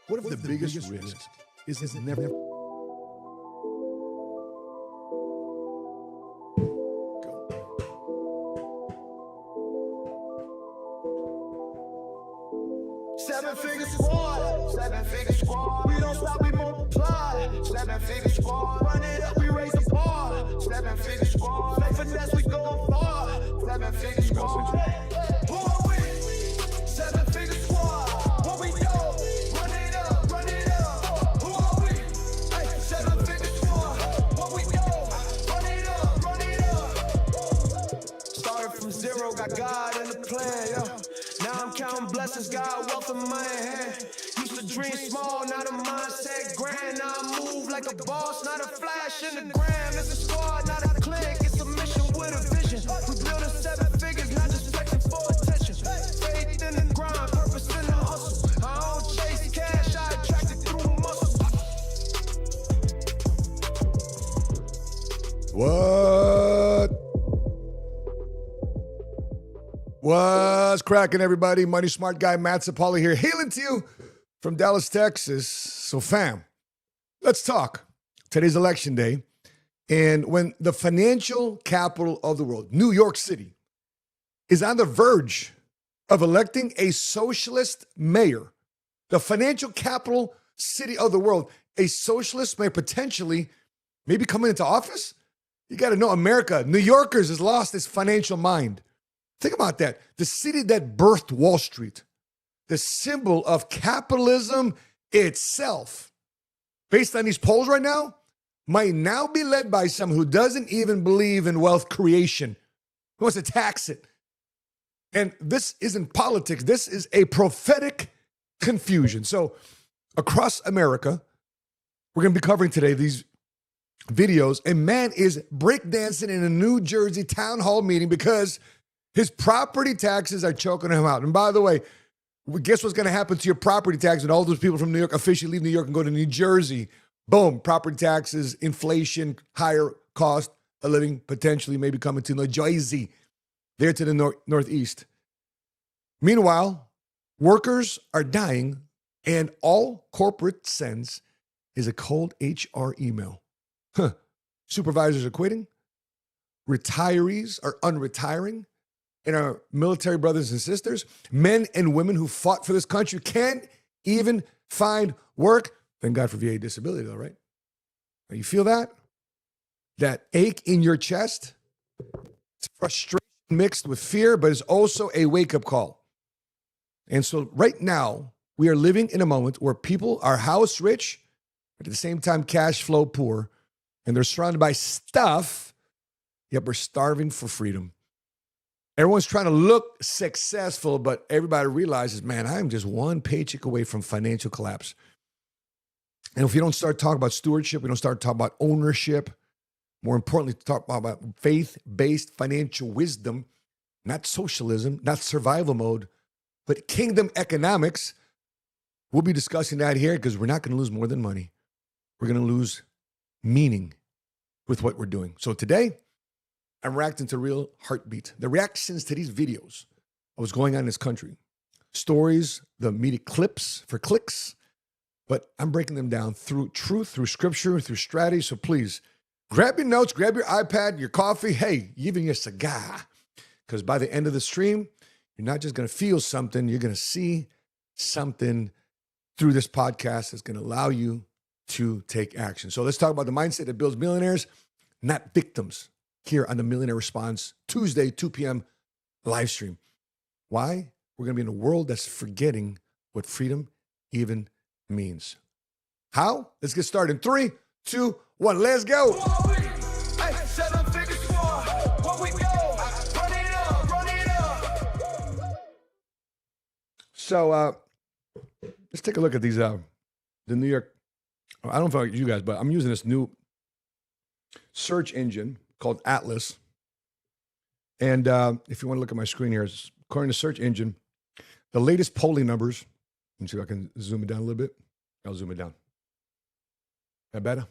What if the biggest risk is never... Seven-figure squad, seven-figure squad. We don't stop, we multiply. Seven-figure squad, run it up, we raise the bar. Seven-figure squad, play finesse, we go far. Seven-figure squad. Who are we? Seven-figure squad. What we do? Run it up, run it up. Who are we? Hey, seven-figure squad. What we do? Run it up, run it up. Started from zero, got God in the plan, yeah. Now I'm counting blessings, God, wealth in my hand. Used to dream small, not a mindset grand. Now I move like a boss, not a flash in the gram. It's a squad, not a clique, it's a mission with a vision. We building seven figures, not just flexing for attention. Faith in the grind, purpose in the hustle. I don't chase cash, I attract it through muscle. What? What's cracking, everybody? Money Smart Guy Matt Sapoli here, hailing to you from Dallas, Texas. So, fam, let's talk. Today's election day, and when the financial capital of the world, New York City, is on the verge of electing a socialist mayor, the financial capital city of the world, a socialist mayor potentially maybe coming into office. You got to know, America, New Yorkers has lost its financial mind. Think about that. The city that birthed Wall Street, the symbol of capitalism itself, based on these polls right now, might now be led by someone who doesn't even believe in wealth creation, who wants to tax it. And this isn't politics. This is a prophetic confusion. So across America, we're going to be covering today these videos. A man is breakdancing in a New Jersey town hall meeting because his property taxes are choking him out. And by the way, guess what's going to happen to your property tax when all those people from New York officially leave New York and go to New Jersey? Boom, property taxes, inflation, higher cost of living, potentially maybe coming to New Jersey, there to the northeast. Meanwhile, workers are dying, and all corporate sends is a cold HR email. Supervisors are quitting. Retirees are unretiring. And our military brothers and sisters, men and women who fought for this country, can't even find work. Thank God for VA disability, though, right? Now, you feel that? That ache in your chest? It's frustration mixed with fear, but it's also a wake-up call. And so right now, we are living in a moment where people are house rich, but at the same time, cash flow poor, and they're surrounded by stuff, yet we're starving for freedom. Everyone's trying to look successful, but everybody realizes, man, I'm just one paycheck away from financial collapse. And if we don't start talking about stewardship, we don't start talking about ownership, more importantly, talk about faith-based financial wisdom, not socialism, not survival mode, but kingdom economics. We'll be discussing that here because we're not going to lose more than money. We're going to lose meaning with what we're doing. So today, I'm reacting to real heartbeat. The reactions to these videos of what's going on in this country. Stories, the media clips for clicks, but I'm breaking them down through truth, through scripture, through strategy. So please, grab your notes, grab your iPad, your coffee, hey, even your cigar. Because by the end of the stream, you're not just going to feel something, you're going to see something through this podcast that's going to allow you to take action. So let's talk about the mindset that builds millionaires, not victims. Here on the Millionaire Response, Tuesday, 2 p.m. live stream. Why? We're going to be in a world that's forgetting what freedom even means. How? Let's get started in 3, 2, 1. Let's go. So let's take a look at these. The New York, I don't know about you guys, but I'm using this new search engine called Atlas. And if you want to look at my screen here, according to search engine, the latest polling numbers, let me see if I can zoom it down a little bit. I'll zoom it down. That better?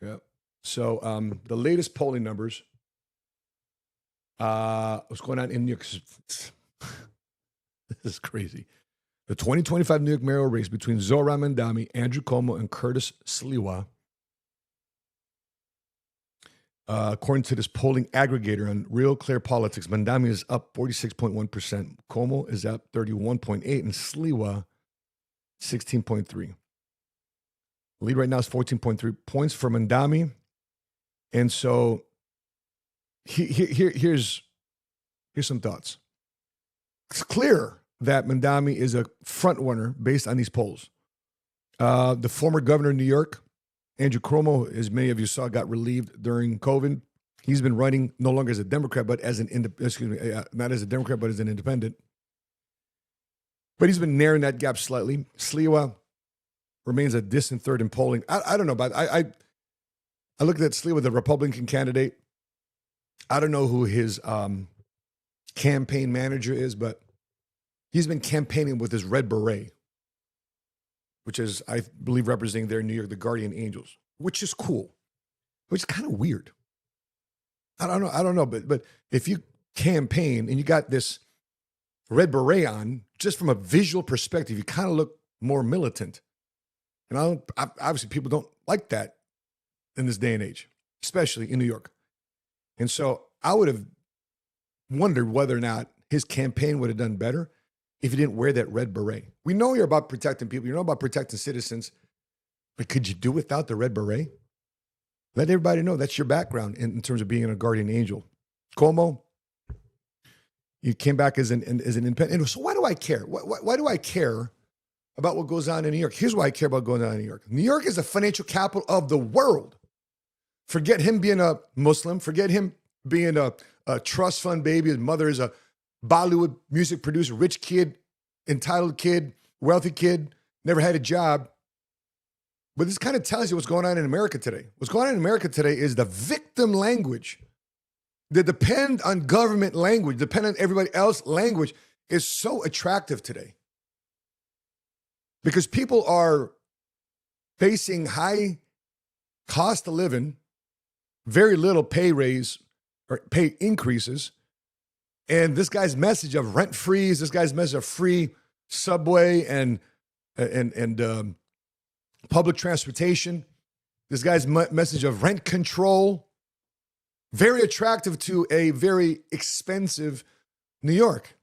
Yeah. So the latest polling numbers, what's going on in New York? This is crazy. The 2025 New York mayoral race between Zohran Mamdani, Andrew Cuomo, and Curtis Sliwa. According to this polling aggregator on Real Clear Politics, Mamdani is up 46.1%. Cuomo is up 31.8%, and Sliwa 16.3%. Lead right now is 14.3 points for Mamdani. And so here's some thoughts. It's clear that Mamdani is a front runner based on these polls. The former governor of New York, Andrew Cuomo, as many of you saw, got relieved during COVID. He's been running no longer as a Democrat, but as not as a Democrat, but as an independent. But he's been narrowing that gap slightly. Sliwa remains a distant third in polling. I don't know, but I looked at Sliwa, the Republican candidate. I don't know who his campaign manager is, but he's been campaigning with his red beret, which is, I believe, representing there in New York, the Guardian Angels, which is cool, which is kind of weird. I don't know, but if you campaign and you got this red beret on, just from a visual perspective, you kind of look more militant. And obviously people don't like that in this day and age, especially in New York. And so I would have wondered whether or not his campaign would have done better if he didn't wear that red beret. We know you're about protecting people. You know about protecting citizens. But could you do without the red beret? Let everybody know that's your background in terms of being a guardian angel. Cuomo, you came back as an independent. So why do I care? Why do I care about what goes on in New York? Here's why I care about going on in New York. New York is the financial capital of the world. Forget him being a Muslim. Forget him being a trust fund baby. His mother is a Bollywood music producer, rich kid, entitled kid, wealthy kid, never had a job. But this kind of tells you what's going on in America today. What's going on in America today is the victim language, the depend on government language, depend on everybody else language is so attractive today. Because people are facing high cost of living, very little pay raise or pay increases. And this guy's message of rent freeze, this guy's message of free subway and public transportation, this guy's message of rent control, very attractive to a very expensive New York.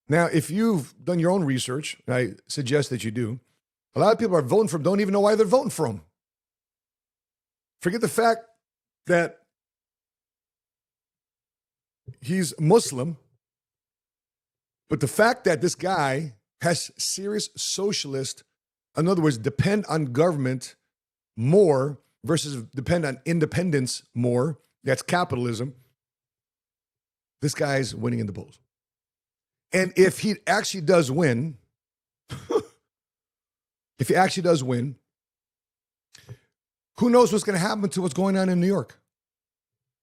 Now, if you've done your own research, I suggest that you do, a lot of people are voting for him, don't even know why they're voting for him. Forget the fact that he's Muslim, but the fact that this guy has serious socialist, in other words, depend on government more versus depend on independence more, that's capitalism, this guy's winning in the polls. And if he actually does win, who knows what's going to happen to what's going on in New York?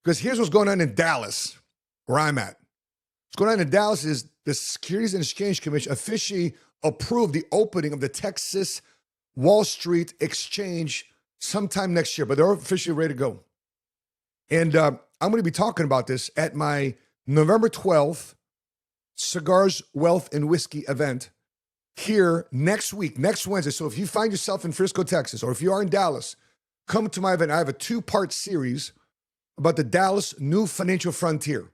Because here's what's going on in Dallas, where I'm at. What's going on in Dallas is the Securities and Exchange Commission officially approved the opening of the Texas Wall Street Exchange sometime next year, but they're officially ready to go. And I'm going to be talking about this at my November 12th Cigars, Wealth, and Whiskey event here next week, next Wednesday. So if you find yourself in Frisco, Texas, or if you are in Dallas, come to my event. I have a 2-part series about the Dallas New Financial Frontier.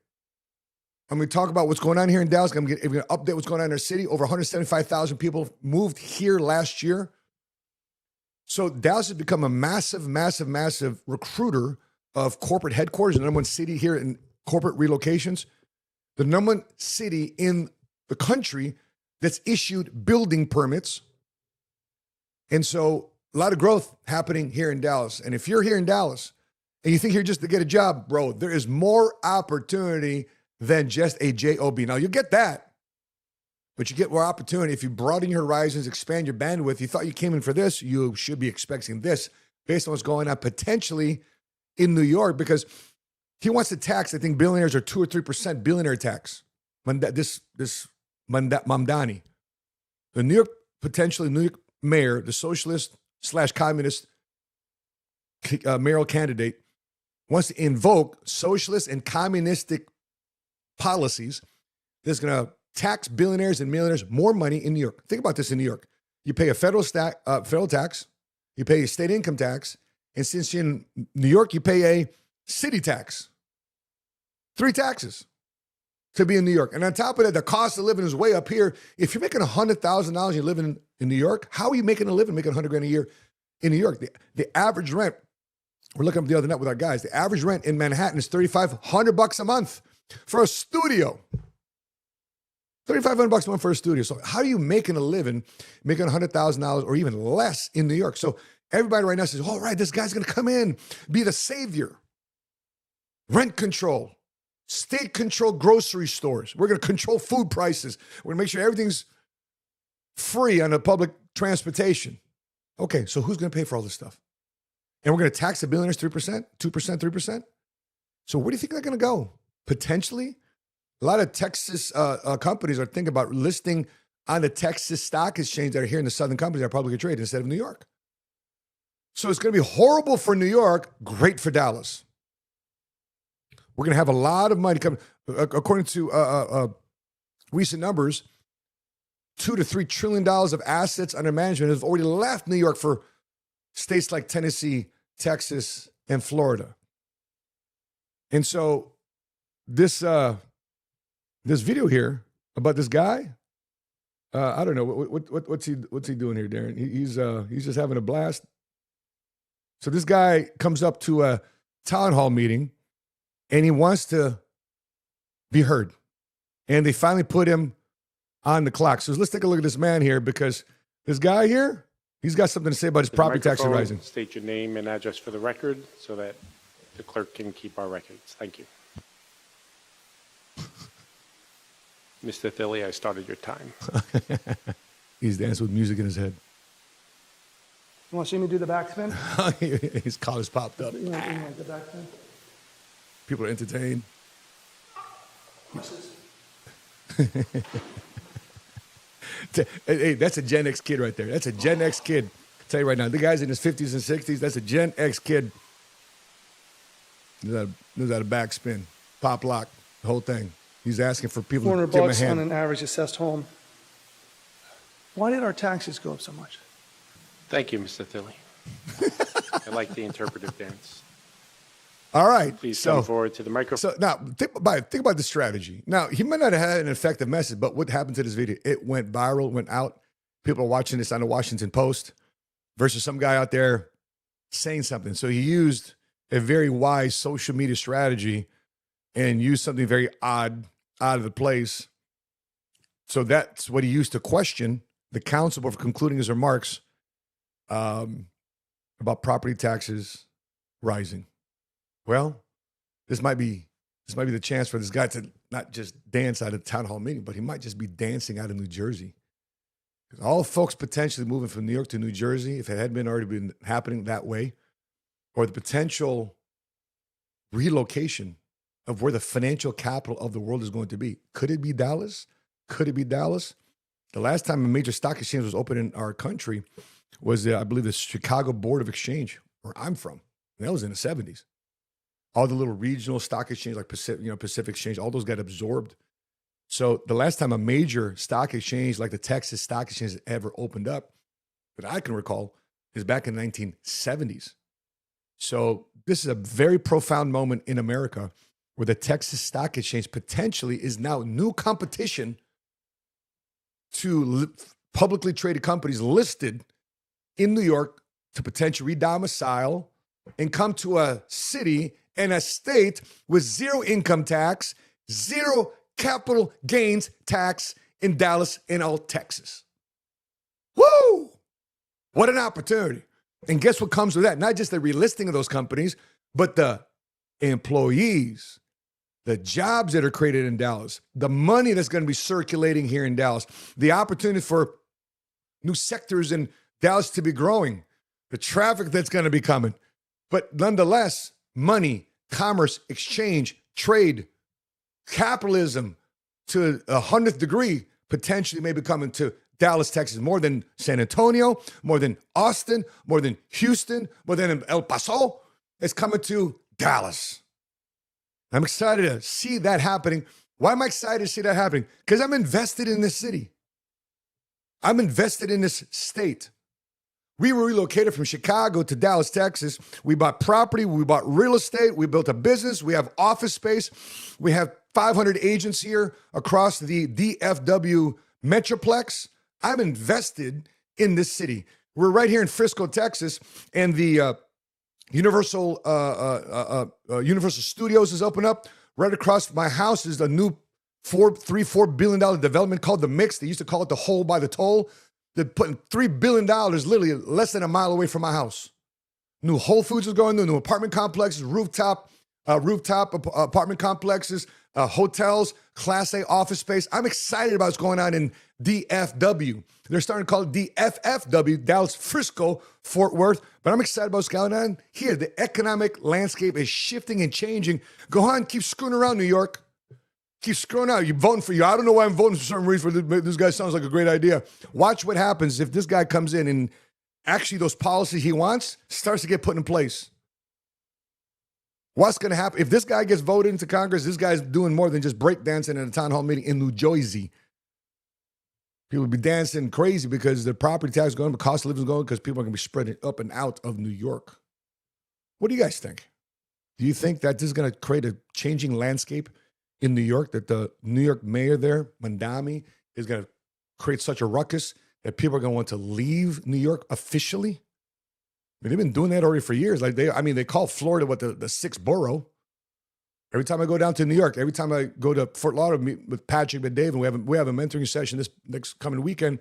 I'm going to talk about what's going on here in Dallas. I'm going to update what's going on in our city. Over 175,000 people moved here last year. So Dallas has become a massive, massive, massive recruiter of corporate headquarters, the number one city here in corporate relocations, the number one city in the country that's issued building permits. And so a lot of growth happening here in Dallas. And if you're here in Dallas and you think you're just to get a job, bro, there is more opportunity than just a job. Now, you get that, but you get more opportunity. If you broaden your horizons, expand your bandwidth, you thought you came in for this, you should be expecting this based on what's going on potentially in New York, because he wants to tax, I think billionaires are 2 or 3% billionaire tax. This Mamdani, the New York mayor, the socialist / communist mayoral candidate, wants to invoke socialist and communistic policies that's going to tax billionaires and millionaires more money in New York. Think about this in New York. You pay a federal tax, you pay a state income tax, and since you're in New York, you pay a city tax. 3 taxes to be in New York. And on top of that, the cost of living is way up here. If you're making $100,000 and you're living in New York, how are you making a living, making $100,000 a year in New York? The average rent, we're looking up the other night with our guys, the average rent in Manhattan is $3,500 a month for a studio. $3,500 a month for a studio. So how are you making a living, making $100,000 or even less in New York? So everybody right now says, all right, this guy's going to come in, be the savior. Rent control, state control grocery stores. We're going to control food prices. We're going to make sure everything's free on the public transportation. Okay, so who's going to pay for all this stuff? And we're going to tax the billionaires 3%, 2%, 3%. So where do you think they're going to go? Potentially, a lot of Texas companies are thinking about listing on the Texas Stock Exchange that are here in the Southern companies that are publicly traded instead of New York. So it's going to be horrible for New York, great for Dallas. We're going to have a lot of money coming. According to recent numbers, $2 to $3 trillion of assets under management have already left New York for states like Tennessee, Texas, and Florida. And so this video here about this guy, I don't know what's he doing here, Darren. He's just having a blast. So this guy comes up to a town hall meeting, and he wants to be heard. And they finally put him on the clock. So let's take a look at this man here, because this guy here, he's got something to say about his property taxes rising. State your name and address for the record so that the clerk can keep our records. Thank you. Mr. Thilly, I started your time. He's dancing with music in his head. You want to see me do the backspin? His collar's popped up. You want the backspin? People are entertained. Hey, that's a Gen X kid right there. That's a Gen X kid. I'll tell you right now, the guy's in his 50s and 60s, that's a Gen X kid. Knows how to backspin, pop lock, the whole thing. He's asking for people to give him a $400 on hand. an average assessed home. Why did our taxes go up so much? Thank you, Mr. Thilly. I like the interpretive dance. All right. Please come forward to the microphone. So now, think about the strategy. Now, he might not have had an effective message, but what happened to this video? It went viral, went out. People are watching this on the Washington Post versus some guy out there saying something. So he used a very wise social media strategy and used something very odd, out of the place. So that's what he used to question the council before concluding his remarks about property taxes rising. Well, this might be the chance for this guy to not just dance out of the town hall meeting, but he might just be dancing out of New Jersey. All folks potentially moving from New York to New Jersey, if it had already been happening that way, or the potential relocation of where the financial capital of the world is going to be. Could it be Dallas? Could it be Dallas? The last time a major stock exchange was open in our country was, I believe, the Chicago Board of Exchange, where I'm from. And that was in the 70s. All the little regional stock exchanges like Pacific Exchange, all those got absorbed. So the last time a major stock exchange like the Texas Stock Exchange ever opened up, that I can recall, is back in the 1970s. So this is a very profound moment in America where the Texas Stock Exchange potentially is now new competition to publicly traded companies listed in New York to potentially redomicile and come to a city and a state with zero income tax, zero capital gains tax in Dallas and all Texas. Woo! What an opportunity. And guess what comes with that? Not just the relisting of those companies, but the employees, the jobs that are created in Dallas, the money that's going to be circulating here in Dallas, the opportunity for new sectors in Dallas to be growing, the traffic that's going to be coming. But nonetheless, money, commerce, exchange, trade, capitalism to 100th degree potentially may be coming to Dallas, Texas, more than San Antonio, more than Austin, more than Houston, more than El Paso. It's coming to Dallas. I'm excited to see that happening Why am I excited to see that happening? Because I'm invested in this city. I'm invested in this state. We relocated from Chicago to Dallas, Texas. We bought property. We bought real estate. We built a business. We have office space. We have 500 agents here across the DFW Metroplex. I'm invested in this city. We're right here in Frisco, Texas, and the Universal Studios is open up. Right across my house is a new $4 billion development called The Mix. They used to call it the Hole by the Toll. They're putting $3 billion literally less than a mile away from my house. New Whole Foods is going there, new apartment complexes, rooftop apartment complexes, hotels, Class A office space. I'm excited about what's going on in DFW. They're starting to call it DFFW, Dallas, Frisco, Fort Worth. But I'm excited about what's going on here. The economic landscape is shifting and changing. Go on, keep screwing around, New York. Keep screwing out. You're voting for you. I don't know why I'm voting for some reason. This guy sounds like a great idea. Watch what happens if this guy comes in and actually those policies he wants starts to get put in place. What's going to happen? If this guy gets voted into Congress, this guy's doing more than just breakdancing at a town hall meeting in New Jersey. People will be dancing crazy because the property tax is going, the cost of living is going, because people are going to be spreading up and out of New York. What do you guys think? Do you think that this is going to create a changing landscape in New York, that the New York mayor there, Mandami, is going to create such a ruckus that people are going to want to leave New York officially? I mean, they've been doing that already for years. Like they call Florida what the sixth borough. Every time I go down to New York, every time I go to Fort Lauderdale, meet with Patrick and Dave, and we have a mentoring session this next coming weekend,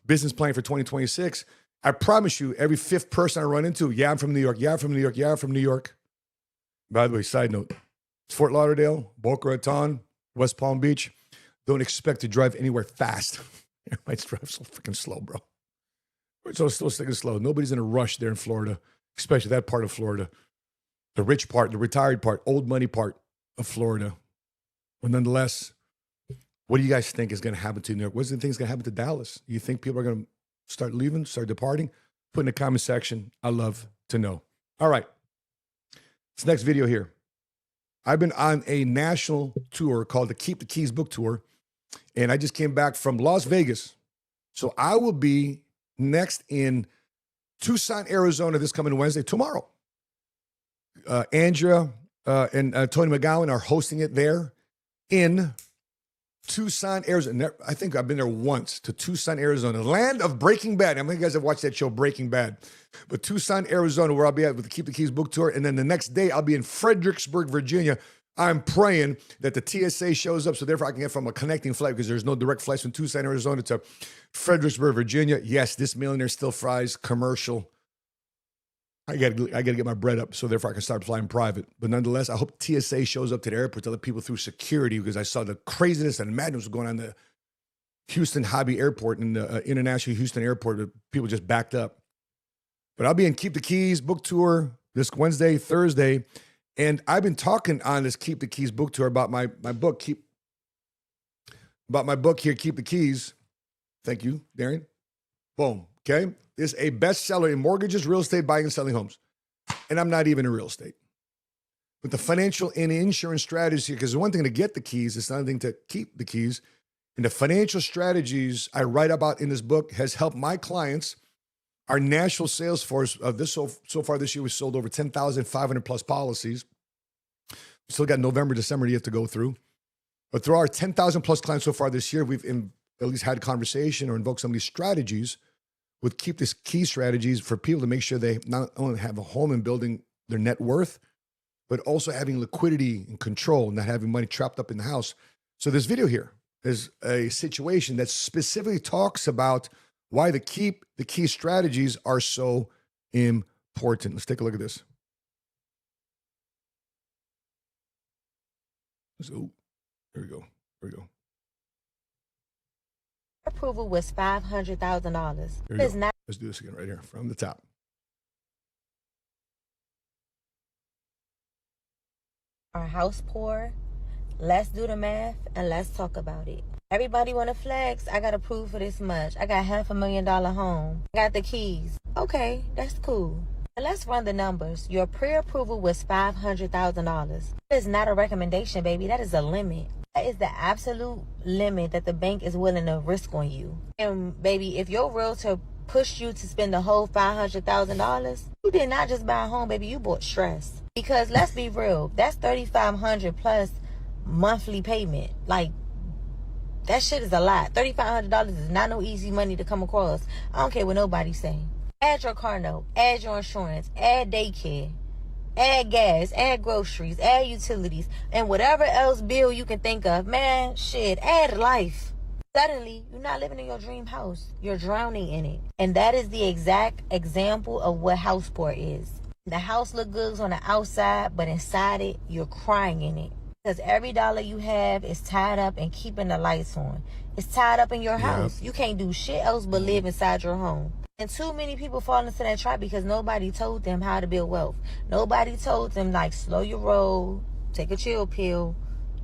business plan for 2026. I promise you, every fifth person I run into, yeah, I'm from New York, yeah, I'm from New York, yeah, I'm from New York. By the way, side note, Fort Lauderdale, Boca Raton, West Palm Beach, don't expect to drive anywhere fast. Everybody's drive so freaking slow, bro. It's so freaking slow. Nobody's in a rush there in Florida, especially that part of Florida. The rich part, the retired part, old money part of Florida. But nonetheless, what do you guys think is going to happen to New York? What do you think is going to happen to Dallas? You think people are going to start leaving, start departing? Put in the comment section. I love to know. All right. This next video here. I've been on a national tour called the Keep the Keys book tour, and I just came back from Las Vegas. So I will be next in Tucson, Arizona this coming Wednesday, tomorrow. Andrea and Tony McGowan are hosting it there in Tucson, Arizona. I think I've been there once, to Tucson, Arizona, land of Breaking Bad. I mean, you guys have watched that show, Breaking Bad. But Tucson, Arizona, where I'll be at with the Keep the Keys book tour. And then the next day, I'll be in Fredericksburg, Virginia. I'm praying that the TSA shows up, so therefore I can get from a connecting flight, because there's no direct flights from Tucson, Arizona to Fredericksburg, Virginia. Yes, this millionaire still fries commercial. I gotta get my bread up, so therefore I can start flying private. But nonetheless, I hope TSA shows up to the airport to let people through security, because I saw the craziness and madness going on the Houston Hobby Airport and the International Houston Airport, where people just backed up. But I'll be in Keep the Keys book tour this Wednesday, Thursday, and I've been talking on this Keep the Keys book tour about my book, Keep the Keys. Thank you, Darren. Boom. Okay. It's a bestseller in mortgages, real estate, buying and selling homes. And I'm not even in real estate. But the financial and insurance strategies, because the one thing to get the keys, it's another thing to keep the keys. And the financial strategies I write about in this book has helped my clients. Our national sales force of this so far this year, we sold over 10,500 plus policies. We still got November, December yet to go through. But through our 10,000 plus clients so far this year, we've at least had conversation or invoked some of these strategies with Keep this Key strategies for people to make sure they not only have a home and building their net worth, but also having liquidity and control, not having money trapped up in the house. So this video here is a situation that specifically talks about why the Keep the Key strategies are so important. Let's take a look at this. So here we go. Approval was $500,000. Let's do this again right here from the top. Our house poor. Let's do the math and let's talk about it. Everybody want to flex. I got approved for this much. I got $500,000 home. I got the keys. Okay, that's cool. And let's run the numbers. Your pre-approval was $500,000. That is not a recommendation, baby. That is a limit. That is the absolute limit that the bank is willing to risk on you. And baby, if your realtor pushed you to spend the whole $500,000, you did not just buy a home, baby. You bought stress. Because let's be real, that's $3,500 plus monthly payment. Like, that shit is a lot. $3,500 is not no easy money to come across. I don't care what nobody say. Add your car note, add your insurance, add daycare, add gas, add groceries, add utilities, and whatever else bill you can think of. Man, shit, add life. Suddenly, you're not living in your dream house. You're drowning in it. And that is the exact example of what house poor is. The house look good on the outside, but inside it, you're crying in it. Because every dollar you have is tied up in keeping the lights on. It's tied up in your house. You can't do shit else but live inside your home. And too many people fall into that trap because nobody told them how to build wealth. Nobody told them, like, slow your roll, take a chill pill,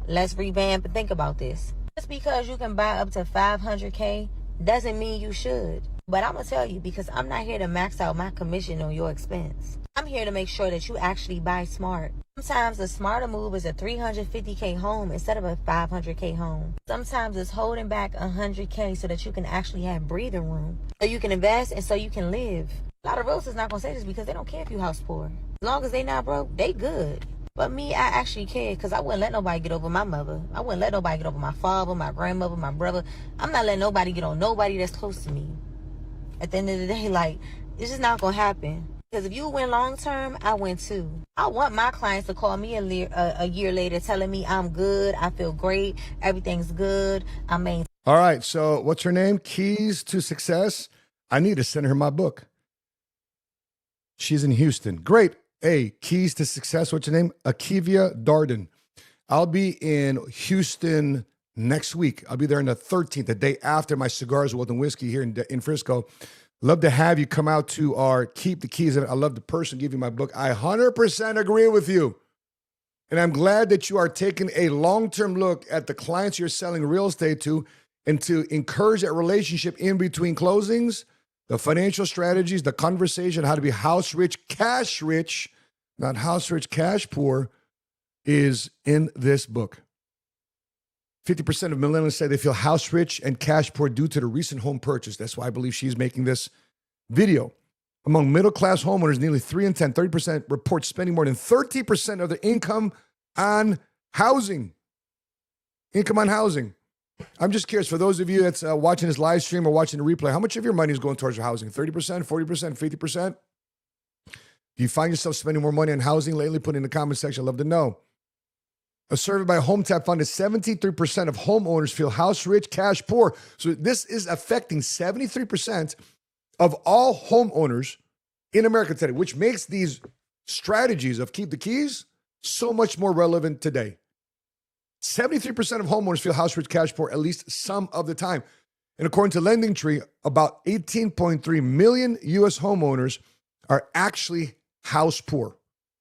let's revamp and think about this. Just because you can buy up to $500K doesn't mean you should. But I'm going to tell you, because I'm not here to max out my commission on your expense. I'm here to make sure that you actually buy smart. Sometimes the smarter move is a $350K home instead of a $500K home. Sometimes it's holding back $100K so that you can actually have breathing room. So you can invest and so you can live. A lot of realtors not going to say this because they don't care if you house poor. As long as they not broke, they good. But me, I actually care because I wouldn't let nobody get over my mother. I wouldn't let nobody get over my father, my grandmother, my brother. I'm not letting nobody get on nobody that's close to me. At the end of the day, like, it's just not going to happen. Because if you win long term, I win too. I want my clients to call me a year later telling me I'm good, I feel great, everything's good, I mean. All right, so what's her name? Keys to Success. I need to send her my book. She's in Houston. Great. Hey, Keys to Success. What's your name? Akivia Darden. I'll be in Houston next week. I'll be there on the 13th, the day after my Cigars, Wealth, and Whiskey here in Frisco. Love to have you come out to our Keep the Keys. I love the person give you my book. I 100% agree with you. And I'm glad that you are taking a long-term look at the clients you're selling real estate to and to encourage that relationship in between closings, the financial strategies, the conversation, how to be house rich, cash rich, not house rich, cash poor, is in this book. 50% of millennials say they feel house rich and cash poor due to the recent home purchase. That's why I believe she's making this video. Among middle-class homeowners, nearly 3 in 10, 30% report spending more than 30% of their income on housing. Income on housing. I'm just curious, for those of you that's watching this live stream or watching the replay, how much of your money is going towards your housing? 30%, 40%, 50%? Do you find yourself spending more money on housing lately? Put it in the comment section. I'd love to know. A survey by HomeTap found that 73% of homeowners feel house rich, cash poor. So this is affecting 73% of all homeowners in America today, which makes these strategies of Keep the Keys so much more relevant today. 73% of homeowners feel house rich, cash poor at least some of the time. And according to LendingTree, about 18.3 million U.S. homeowners are actually house poor,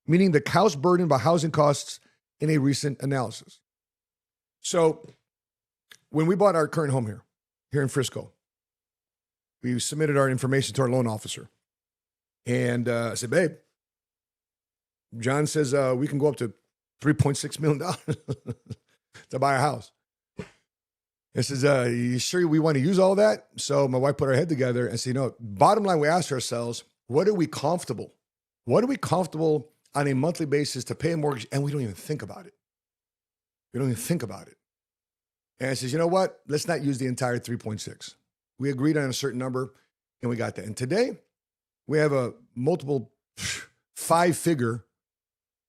meaning the house burdened by housing costs in a recent analysis. So when we bought our current home here in Frisco, we submitted our information to our loan officer. And I said, babe, John says we can go up to $3.6 million to buy a house. I says, you sure we want to use all that? So my wife put her head together and said, bottom line, we asked ourselves, what are we comfortable? What are we comfortable on a monthly basis to pay a mortgage? And we don't even think about it. We don't even think about it. And I says, you know what? Let's not use the entire 3.6. We agreed on a certain number and we got that. And today we have a multiple 5-figure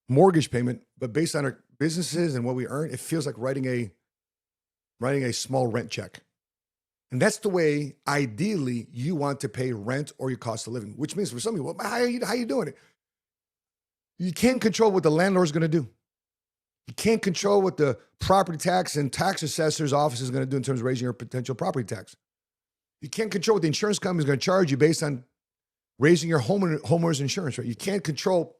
mortgage payment, but based on our businesses and what we earn, it feels like writing a small rent check. And that's the way, ideally, you want to pay rent or your cost of living, which means for some people, how are you doing it? You can't control what the landlord's going to do. You can't control what the property tax and tax assessor's office is going to do in terms of raising your potential property tax. You can't control what the insurance company is going to charge you based on raising your homeowner's insurance rate. You can't control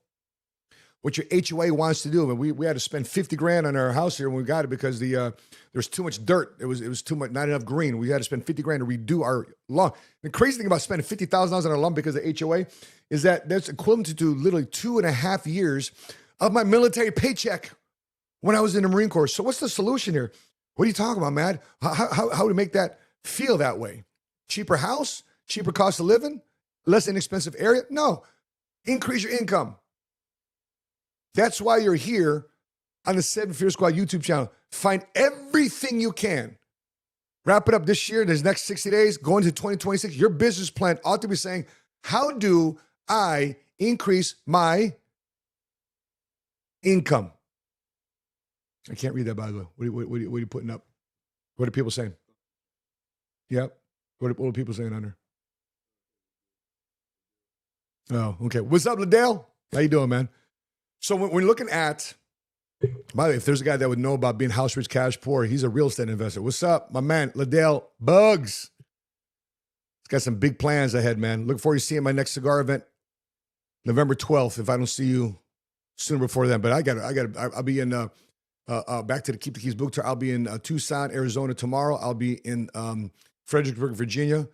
what your HOA wants to do. And we had to spend $50,000 on our house here when we got it because there was too much dirt. It was too much, not enough green. We had to spend $50,000 to redo our lawn. The crazy thing about spending $50,000 on our lawn because of HOA is that that's equivalent to literally 2.5 years of my military paycheck when I was in the Marine Corps. So what's the solution here? What are you talking about, man? How to make that feel that way? Cheaper house, cheaper cost of living, less inexpensive area? No, increase your income. That's why you're here on the 7 Figure Squad YouTube channel. Find everything you can. Wrap it up this year, this next 60 days, going to 2026. Your business plan ought to be saying, how do I increase my income? I can't read that, by the way. What are you putting up? What are people saying? Yep. What are people saying under? Oh, okay. What's up, Liddell? How you doing, man? So when we're looking at, by the way, if there's a guy that would know about being house rich, cash poor, he's a real estate investor. What's up, my man, Liddell Bugs? He's got some big plans ahead, man. Looking forward to seeing my next cigar event, November 12th, if I don't see you sooner before then. But I'll be in, back to the Keep the Keys book tour. I'll be in Tucson, Arizona tomorrow. I'll be in Fredericksburg, Virginia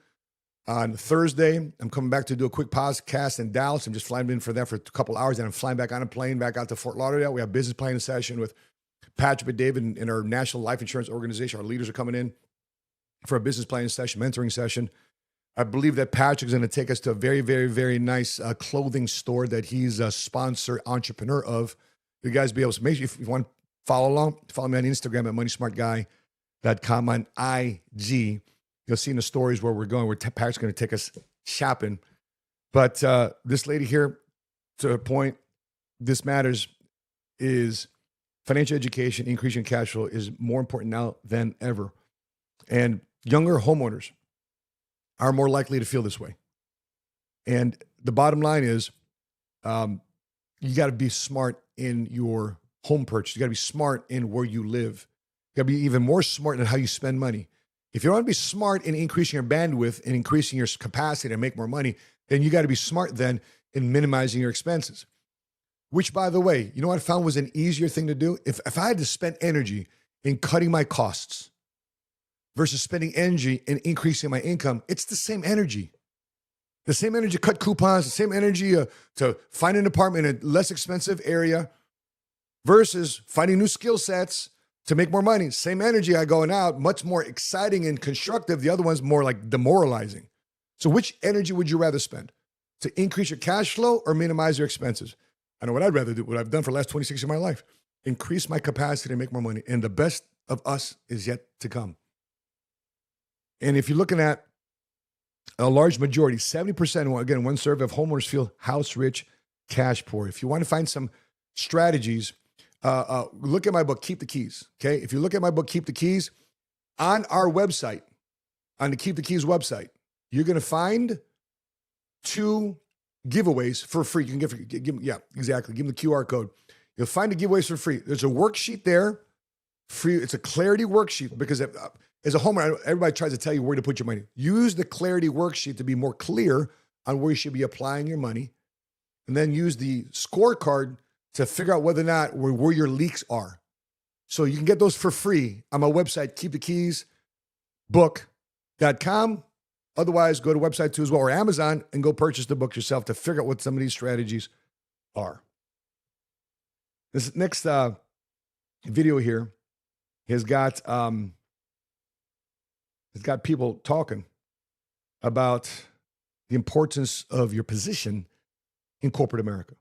on Thursday. I'm coming back to do a quick podcast in Dallas. I'm just flying in for that for a couple hours, and I'm flying back on a plane back out to Fort Lauderdale. We have business planning session with Patrick and David in our national life insurance organization. Our leaders are coming in for a business planning session, mentoring session. I believe that Patrick is going to take us to a very, very, very nice clothing store that he's a sponsor entrepreneur of. You guys be able to make sure if you want to follow along, follow me on Instagram at moneysmartguy.com, on IG. You'll see in the stories where we're going, where Patrick's going to take us shopping. But this lady here, to her point, this matters, is financial education, increasing cash flow is more important now than ever. And younger homeowners are more likely to feel this way. And the bottom line is you got to be smart in your home purchase. You got to be smart in where you live. You got to be even more smart in how you spend money. If you want to be smart in increasing your bandwidth and increasing your capacity to make more money, then you got to be smart then in minimizing your expenses. Which, by the way, you know what I found was an easier thing to do? If I had to spend energy in cutting my costs versus spending energy in increasing my income, it's the same energy. The same energy to cut coupons, the same energy to find an apartment in a less expensive area versus finding new skill sets to make more money. Same energy I going out, much more exciting and constructive. The other one's more like demoralizing. So which energy would you rather spend? To increase your cash flow or minimize your expenses? I know what I'd rather do, what I've done for the last 26 years of my life. Increase my capacity to make more money. And the best of us is yet to come. And if you're looking at a large majority, 70%, again, one survey of homeowners feel house rich, cash poor. If you want to find some strategies, look at my book, Keep the Keys. Okay. If you look at my book, Keep the Keys, on our website, on the Keep the Keys website, you're going to find 2 giveaways for free. You can give yeah, exactly. Give them the QR code. You'll find the giveaways for free. There's a worksheet there. Free. It's a clarity worksheet because as a homeowner, everybody tries to tell you where to put your money. Use the clarity worksheet to be more clear on where you should be applying your money. And then use the scorecard to figure out whether or not where your leaks are. So you can get those for free on my website, keepthekeysbook.com. Otherwise, go to website too as well, or Amazon, and go purchase the book yourself to figure out what some of these strategies are. This next video here has got people talking about the importance of your position in corporate America.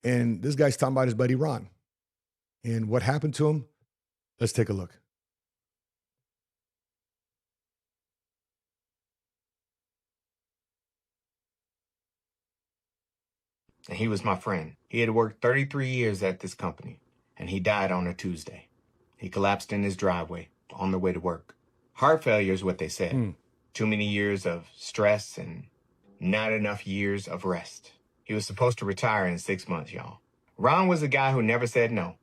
And this guy's talking about his buddy Ron. And what happened to him? Let's take a look. And he was my friend. He had worked 33 years at this company, and he died on a Tuesday. He collapsed in his driveway on the way to work. Heart failure is what they said. Too many years of stress and not enough years of rest. He was supposed to retire in 6 months, y'all. Ron was a guy who never said no.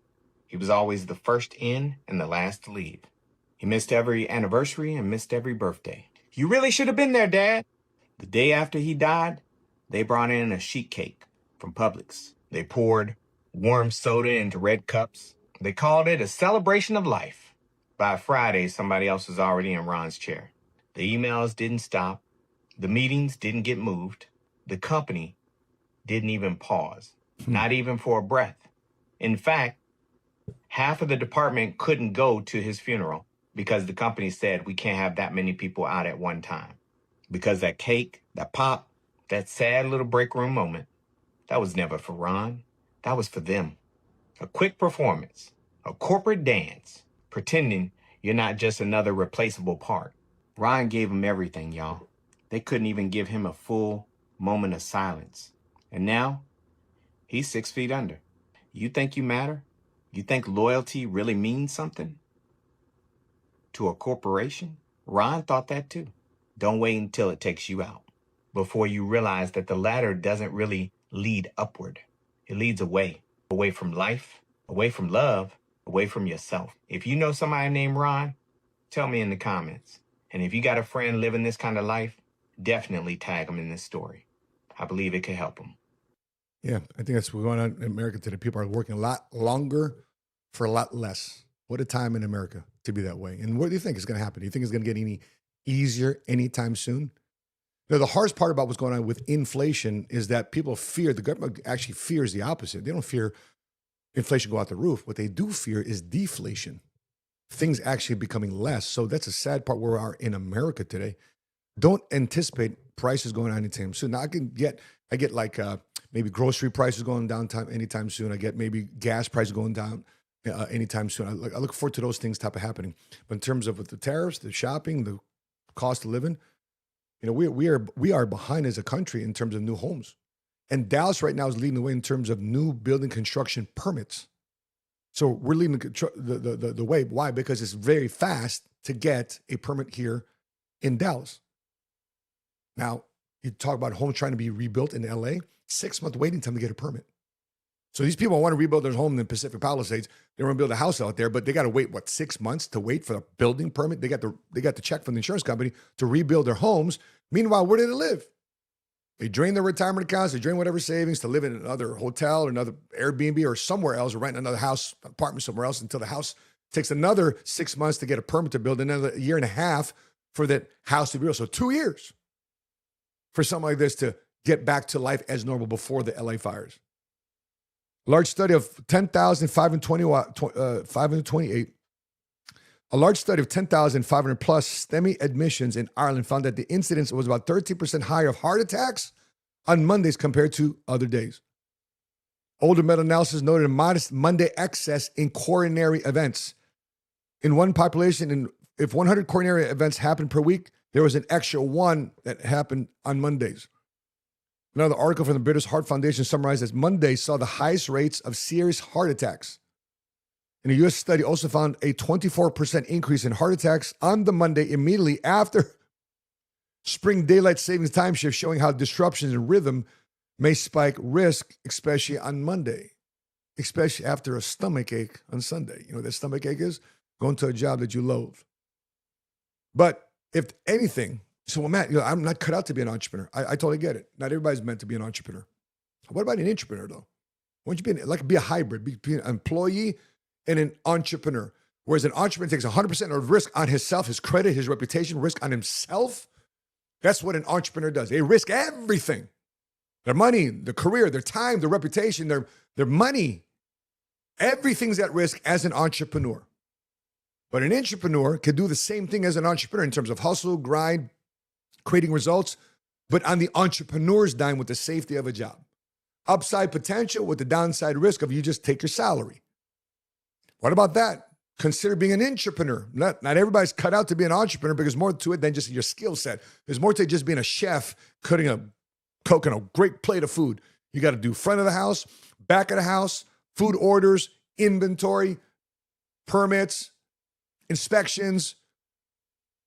He was always the first in and the last to leave. He missed every anniversary and missed every birthday. You really should have been there, Dad. The day after he died, they brought in a sheet cake from Publix. They poured warm soda into red cups. They called it a celebration of life. By Friday, somebody else was already in Ron's chair. The emails didn't stop. The meetings didn't get moved. The company didn't even pause, not even for a breath. In fact, Half of the department couldn't go to his funeral because the company said we can't have that many people out at one time. Because that cake, that pop, that sad little break room moment, that was never for Ron. That was for them. A quick performance, a corporate dance, pretending you're not just another replaceable part. Ron gave him everything, y'all. They couldn't even give him a full moment of silence. And now, he's 6 feet under. You think you matter? You think loyalty really means something to a corporation? Ron thought that too. Don't wait until it takes you out before you realize that the ladder doesn't really lead upward. It leads away, away from life, away from love, away from yourself. If you know somebody named Ron, tell me in the comments. And if you got a friend living this kind of life, definitely tag them in this story. I believe it could help them. Yeah, I think that's what's going on in America today. People are working a lot longer for a lot less. What a time in America to be that way. And what do you think is going to happen? Do you think it's going to get any easier anytime soon? The hardest part about what's going on with inflation is that people fear, the government actually fears the opposite. They don't fear inflation go out the roof. What they do fear is deflation. Things actually becoming less. So that's a sad part where we are in America today. Don't anticipate prices going on anytime soon. Now I get like maybe grocery prices going down anytime soon. I get maybe gas prices going down anytime soon. I look forward to those things type of happening. But in terms of with the tariffs, the shopping, the cost of living, we are behind as a country in terms of new homes. And Dallas right now is leading the way in terms of new building construction permits. So we're leading the way. Why? Because it's very fast to get a permit here in Dallas. Now, you talk about homes trying to be rebuilt in LA, 6-month waiting time to get a permit. So these people want to rebuild their home in the Pacific Palisades. They want to build a house out there, but they got to wait, 6 months to wait for the building permit? They got the check from the insurance company to rebuild their homes. Meanwhile, where do they live? They drain their retirement accounts, they drain whatever savings to live in another hotel or another Airbnb or somewhere else, or rent another house, apartment somewhere else until the house takes another 6 months to get a permit to build, another year and a half for that house to be built. So 2 years for something like this to get back to life as normal before the LA fires. A large study of 10,528, a large study of 10,500 plus STEMI admissions in Ireland found that the incidence was about 13% higher of heart attacks on Mondays compared to other days. Older meta-analysis noted a modest Monday excess in coronary events. In one population, if 100 coronary events happened per week, there was an extra one that happened on Mondays. Another article from the British Heart Foundation summarized that Mondays saw the highest rates of serious heart attacks. And a U.S. study also found a 24% increase in heart attacks on the Monday immediately after spring daylight savings time shift, showing how disruptions in rhythm may spike risk, especially on Monday, especially after a stomach ache on Sunday. You know what that stomach ache is? Going to a job that you loathe. But if anything, so well, Matt, I'm not cut out to be an entrepreneur. I totally get it. Not everybody's meant to be an entrepreneur. What about an entrepreneur, though? Why don't you be a hybrid, be an employee and an entrepreneur? Whereas an entrepreneur takes 100% of risk on himself, his credit, his reputation, risk on himself. That's what an entrepreneur does. They risk everything. Their money, their career, their time, their reputation, their money. Everything's at risk as an entrepreneur. But an entrepreneur can do the same thing as an entrepreneur in terms of hustle, grind, creating results, but on the entrepreneur's dime with the safety of a job. Upside potential with the downside risk of you just take your salary. What about that? Consider being an entrepreneur. Not everybody's cut out to be an entrepreneur because there's more to it than just your skill set. There's more to just being a chef, cooking a great plate of food. You got to do front of the house, back of the house, food orders, inventory, permits, inspections,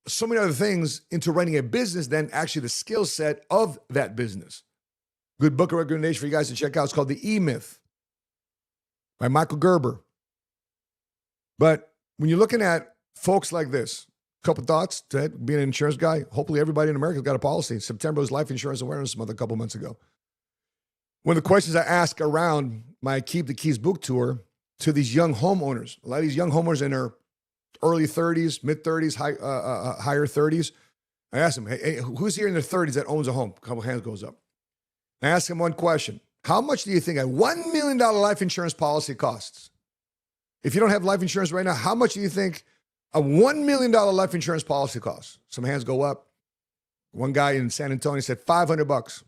so many other things into running a business than actually the skill set of that business. Good book of recommendation for you guys to check out. It's called The E-Myth by Michael Gerber. But when you're looking at folks like this, a couple thoughts, Ted, being an insurance guy, hopefully everybody in America got a policy. September was Life Insurance Awareness Month a couple months ago. One of the questions I ask around my Keep the Keys book tour to these young homeowners, a lot of these young homeowners in their early 30s, mid 30s, higher 30s. I asked them, hey, who's here in their 30s that owns a home? A couple hands goes up. I asked them one question. How much do you think a $1 million life insurance policy costs? If you don't have life insurance right now, how much do you think a $1 million life insurance policy costs? Some hands go up. One guy in San Antonio said $500.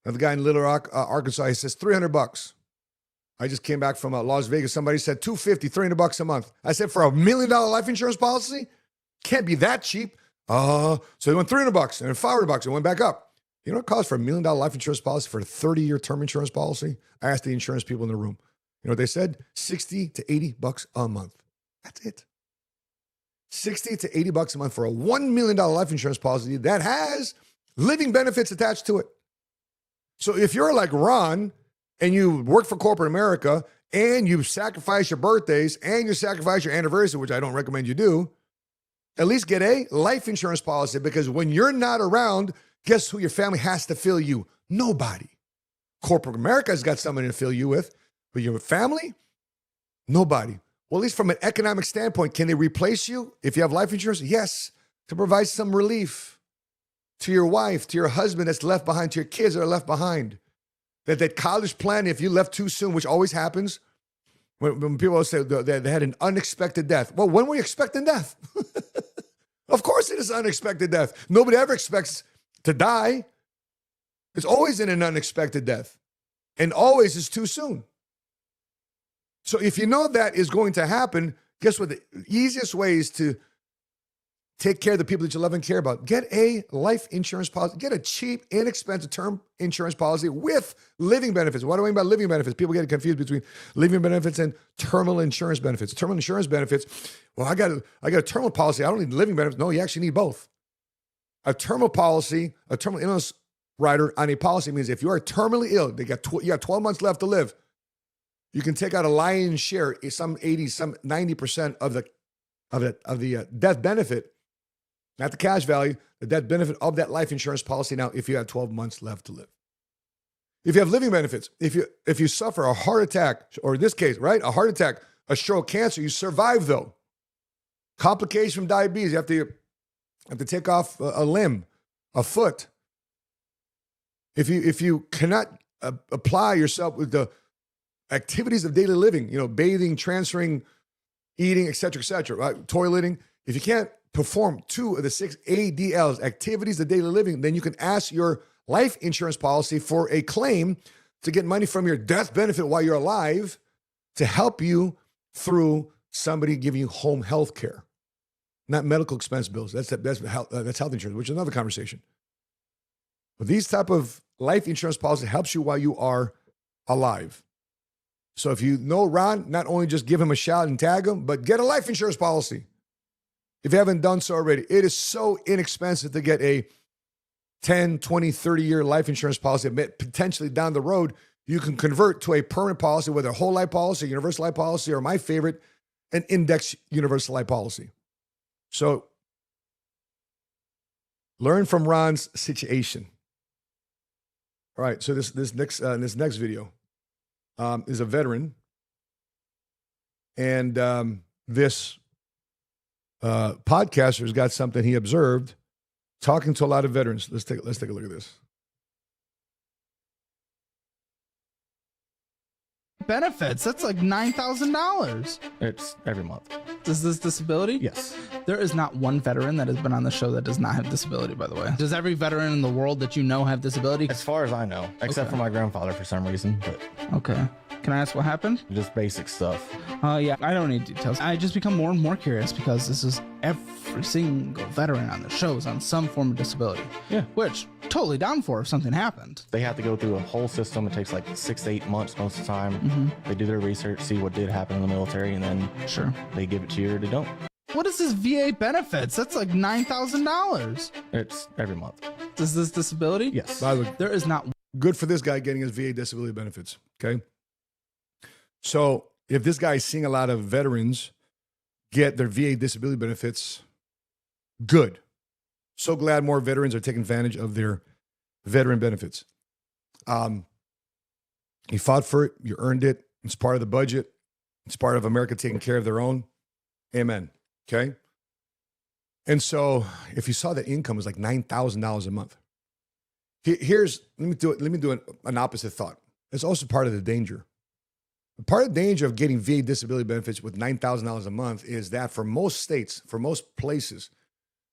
Another guy in Little Rock, Arkansas, he says $300. I just came back from Las Vegas. Somebody said $250, $300 a month. I said, for a $1 million life insurance policy? Can't be that cheap. So they went $300 and then $500 and went back up. You know what it costs for a $1 million life insurance policy for a 30-year term insurance policy? I asked the insurance people in the room. You know what they said? $60 to $80 a month. That's it. $60 to $80 a month for a $1 million life insurance policy that has living benefits attached to it. So if you're like Ron and you work for corporate America and you sacrifice your birthdays and you sacrifice your anniversary, which I don't recommend you do, at least get a life insurance policy, because when you're not around, guess who your family has to fill you? Nobody. Corporate America's got somebody to fill you with, but your family? Nobody. Well, at least from an economic standpoint, can they replace you if you have life insurance? Yes, to provide some relief to your wife, to your husband that's left behind, to your kids that are left behind. That college plan, if you left too soon, which always happens, when people always say they had an unexpected death. Well, when were you expecting death? Of course it is unexpected death. Nobody ever expects to die. It's always in an unexpected death. And always is too soon. So if you know that is going to happen, guess what? The easiest way is to take care of the people that you love and care about. Get a life insurance policy. Get a cheap, inexpensive term insurance policy with living benefits. What do I mean by living benefits? People get confused between living benefits and terminal insurance benefits. Terminal insurance benefits, well, I got a terminal policy. I don't need living benefits. No, you actually need both. A terminal policy, a terminal illness rider on a policy means if you are terminally ill, you got 12 months left to live, you can take out a lion's share, some 80, some 90% of the death benefit, not the cash value, the death benefit of that life insurance policy now if you have 12 months left to live. If you have living benefits, if you suffer a heart attack, or in this case, right, a heart attack, a stroke, cancer, you survive though. Complications from diabetes, you have to take off a limb, a foot. If you cannot apply yourself with the activities of daily living, bathing, transferring, eating, et cetera, right? Toileting. If you can't perform 2 of the 6 ADLs, activities of daily living, then you can ask your life insurance policy for a claim to get money from your death benefit while you're alive to help you through somebody giving you home health care, not medical expense bills. That's health insurance, which is another conversation. But these type of life insurance policy helps you while you are alive. So if you know Ron, not only just give him a shout and tag him, but get a life insurance policy. If you haven't done so already, it is so inexpensive to get a 10, 20, 30-year life insurance policy that potentially down the road, you can convert to a permanent policy, whether a whole life policy, universal life policy, or my favorite, an index universal life policy. So learn from Ron's situation. All right, so this next video is a veteran, and this podcaster's got something he observed talking to a lot of veterans. Let's take a look at this. Benefits, that's like $9,000. It's every month. Is this disability? Yes. There is not one veteran that has been on the show that does not have disability, by the way. Does every veteran in the world that you know have disability? As far as I know, except for my grandfather for some reason, but Okay. Can I ask what happened? just basic stuff. Yeah, I don't need details. I just become more and more curious because this is every single veteran on the show is on some form of disability. Yeah. Which, totally down for if something happened. They have to go through a whole system. It takes like 6 to 8 months most of the time. Mm-hmm. They do their research, see what did happen in the military, and then Sure. they give it to you or they don't. What is this VA benefits? That's like $9,000. It's every month. Is this disability? Yes. By the way, There is not. good for this guy getting his VA disability benefits, okay? So if this guy is seeing a lot of veterans get their VA disability benefits, good. So glad more veterans are taking advantage of their veteran benefits. You fought for it, you earned it, it's part of the budget, it's part of America taking care of their own. Amen, okay? And so if you saw that income was like $9,000 a month, let me do an opposite thought. It's also part of the danger. Part of the danger of getting VA disability benefits with $9,000 a month is that for most states, for most places,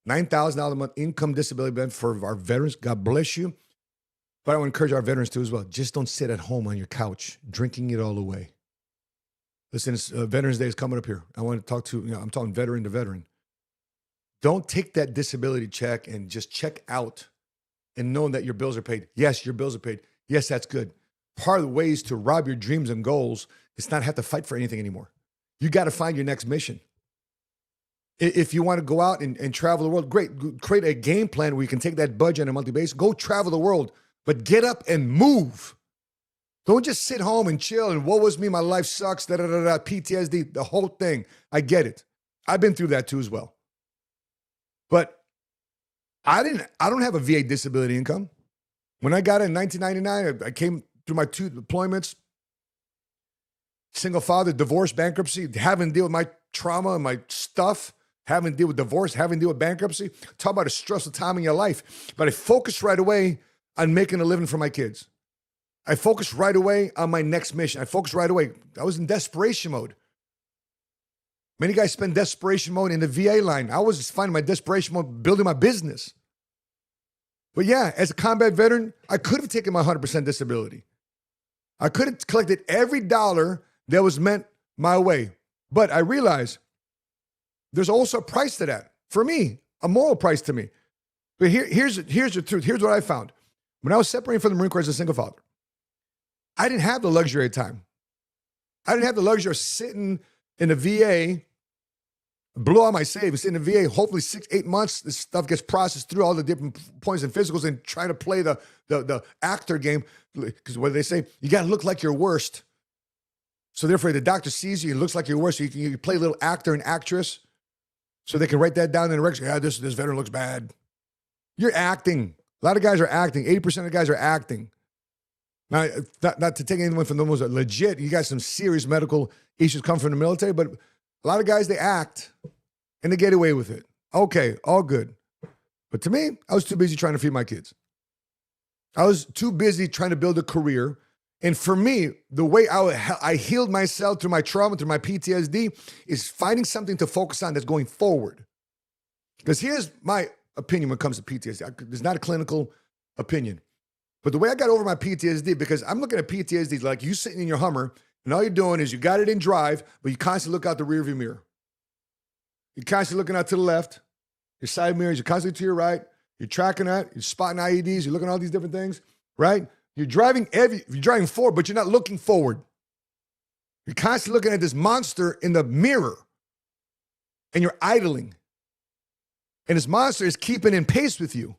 $9,000 a month income disability benefit for our veterans, God bless you. But I want to encourage our veterans too as well. Just don't sit at home on your couch drinking it all away. Listen, it's, Veterans Day is coming up here. I want to talk to, I'm talking veteran to veteran. Don't take that disability check and just check out and knowing that your bills are paid. Yes, your bills are paid. Yes, that's good. Part of the ways to rob your dreams and goals is not have to fight for anything anymore. You got to find your next mission. If you want to go out and travel the world, great. Create a game plan where you can take that budget on a monthly basis. Go travel the world, but get up and move. Don't just sit home and chill and woe is me, my life sucks, PTSD, the whole thing. I get it. I've been through that too as well. But I don't have a VA disability income. When I got it in 1999, I came through my 2 deployments, single father, divorce, bankruptcy, having to deal with my trauma and my stuff, having to deal with divorce, having to deal with bankruptcy. Talk about a stressful time in your life. But I focused right away on making a living for my kids. I focused right away on my next mission. I focused right away. I was in desperation mode. Many guys spend desperation mode in the VA line. I was just finding my desperation mode building my business. But yeah, as a combat veteran, I could have taken my 100% disability. I could have collected every dollar that was meant my way. But I realized there's also a price to that. For me, a moral price to me. But here's the truth. Here's what I found. When I was separating from the Marine Corps as a single father, I didn't have the luxury of time. I didn't have the luxury of sitting in the VA, blow out my savings, in the VA, hopefully 6-8 months, this stuff gets processed through all the different points and physicals and trying to play the actor game. Because what do they say? You got to look like your worst. So therefore, the doctor sees you, it looks like your worst. So you play a little actor and actress so they can write that down in the record. Yeah, this veteran looks bad. You're acting. A lot of guys are acting. 80% of the guys are acting. Now, not to take anyone from the most legit, you got some serious medical issues come from the military, but a lot of guys, they act and they get away with it. Okay, all good. But to me, I was too busy trying to feed my kids. I was too busy trying to build a career. And for me, the way I healed myself through my trauma, through my PTSD, is finding something to focus on that's going forward. Because here's my opinion when it comes to PTSD. It's not a clinical opinion. But the way I got over my PTSD, because I'm looking at PTSD like you sitting in your Hummer, and all you're doing is you got it in drive, but you constantly look out the rearview mirror. You're constantly looking out to the left, your side mirrors, you're constantly to your right, you're tracking that, you're spotting IEDs, you're looking at all these different things, right? You're driving forward, but you're not looking forward. You're constantly looking at this monster in the mirror, and you're idling. And this monster is keeping in pace with you.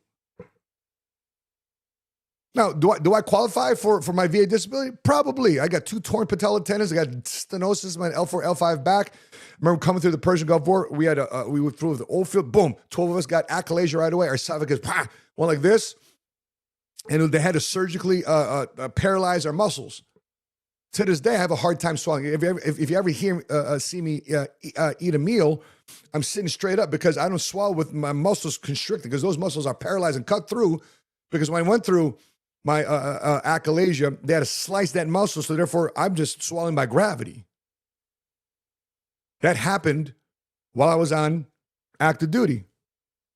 Now, do I qualify for my VA disability? Probably. I got 2 torn patella tendons. I got stenosis in my L4, L5 back. I remember coming through the Persian Gulf War. We went through the old field. Boom. 12 of us got achalasia right away. Our esophagus, went like this. And they had to surgically paralyze our muscles. To this day, I have a hard time swallowing. If you ever see me eat a meal, I'm sitting straight up because I don't swallow with my muscles constricted because those muscles are paralyzed and cut through. Because when I went through my achalasia, they had to slice that muscle, so therefore I'm just swallowing by gravity. That happened while I was on active duty.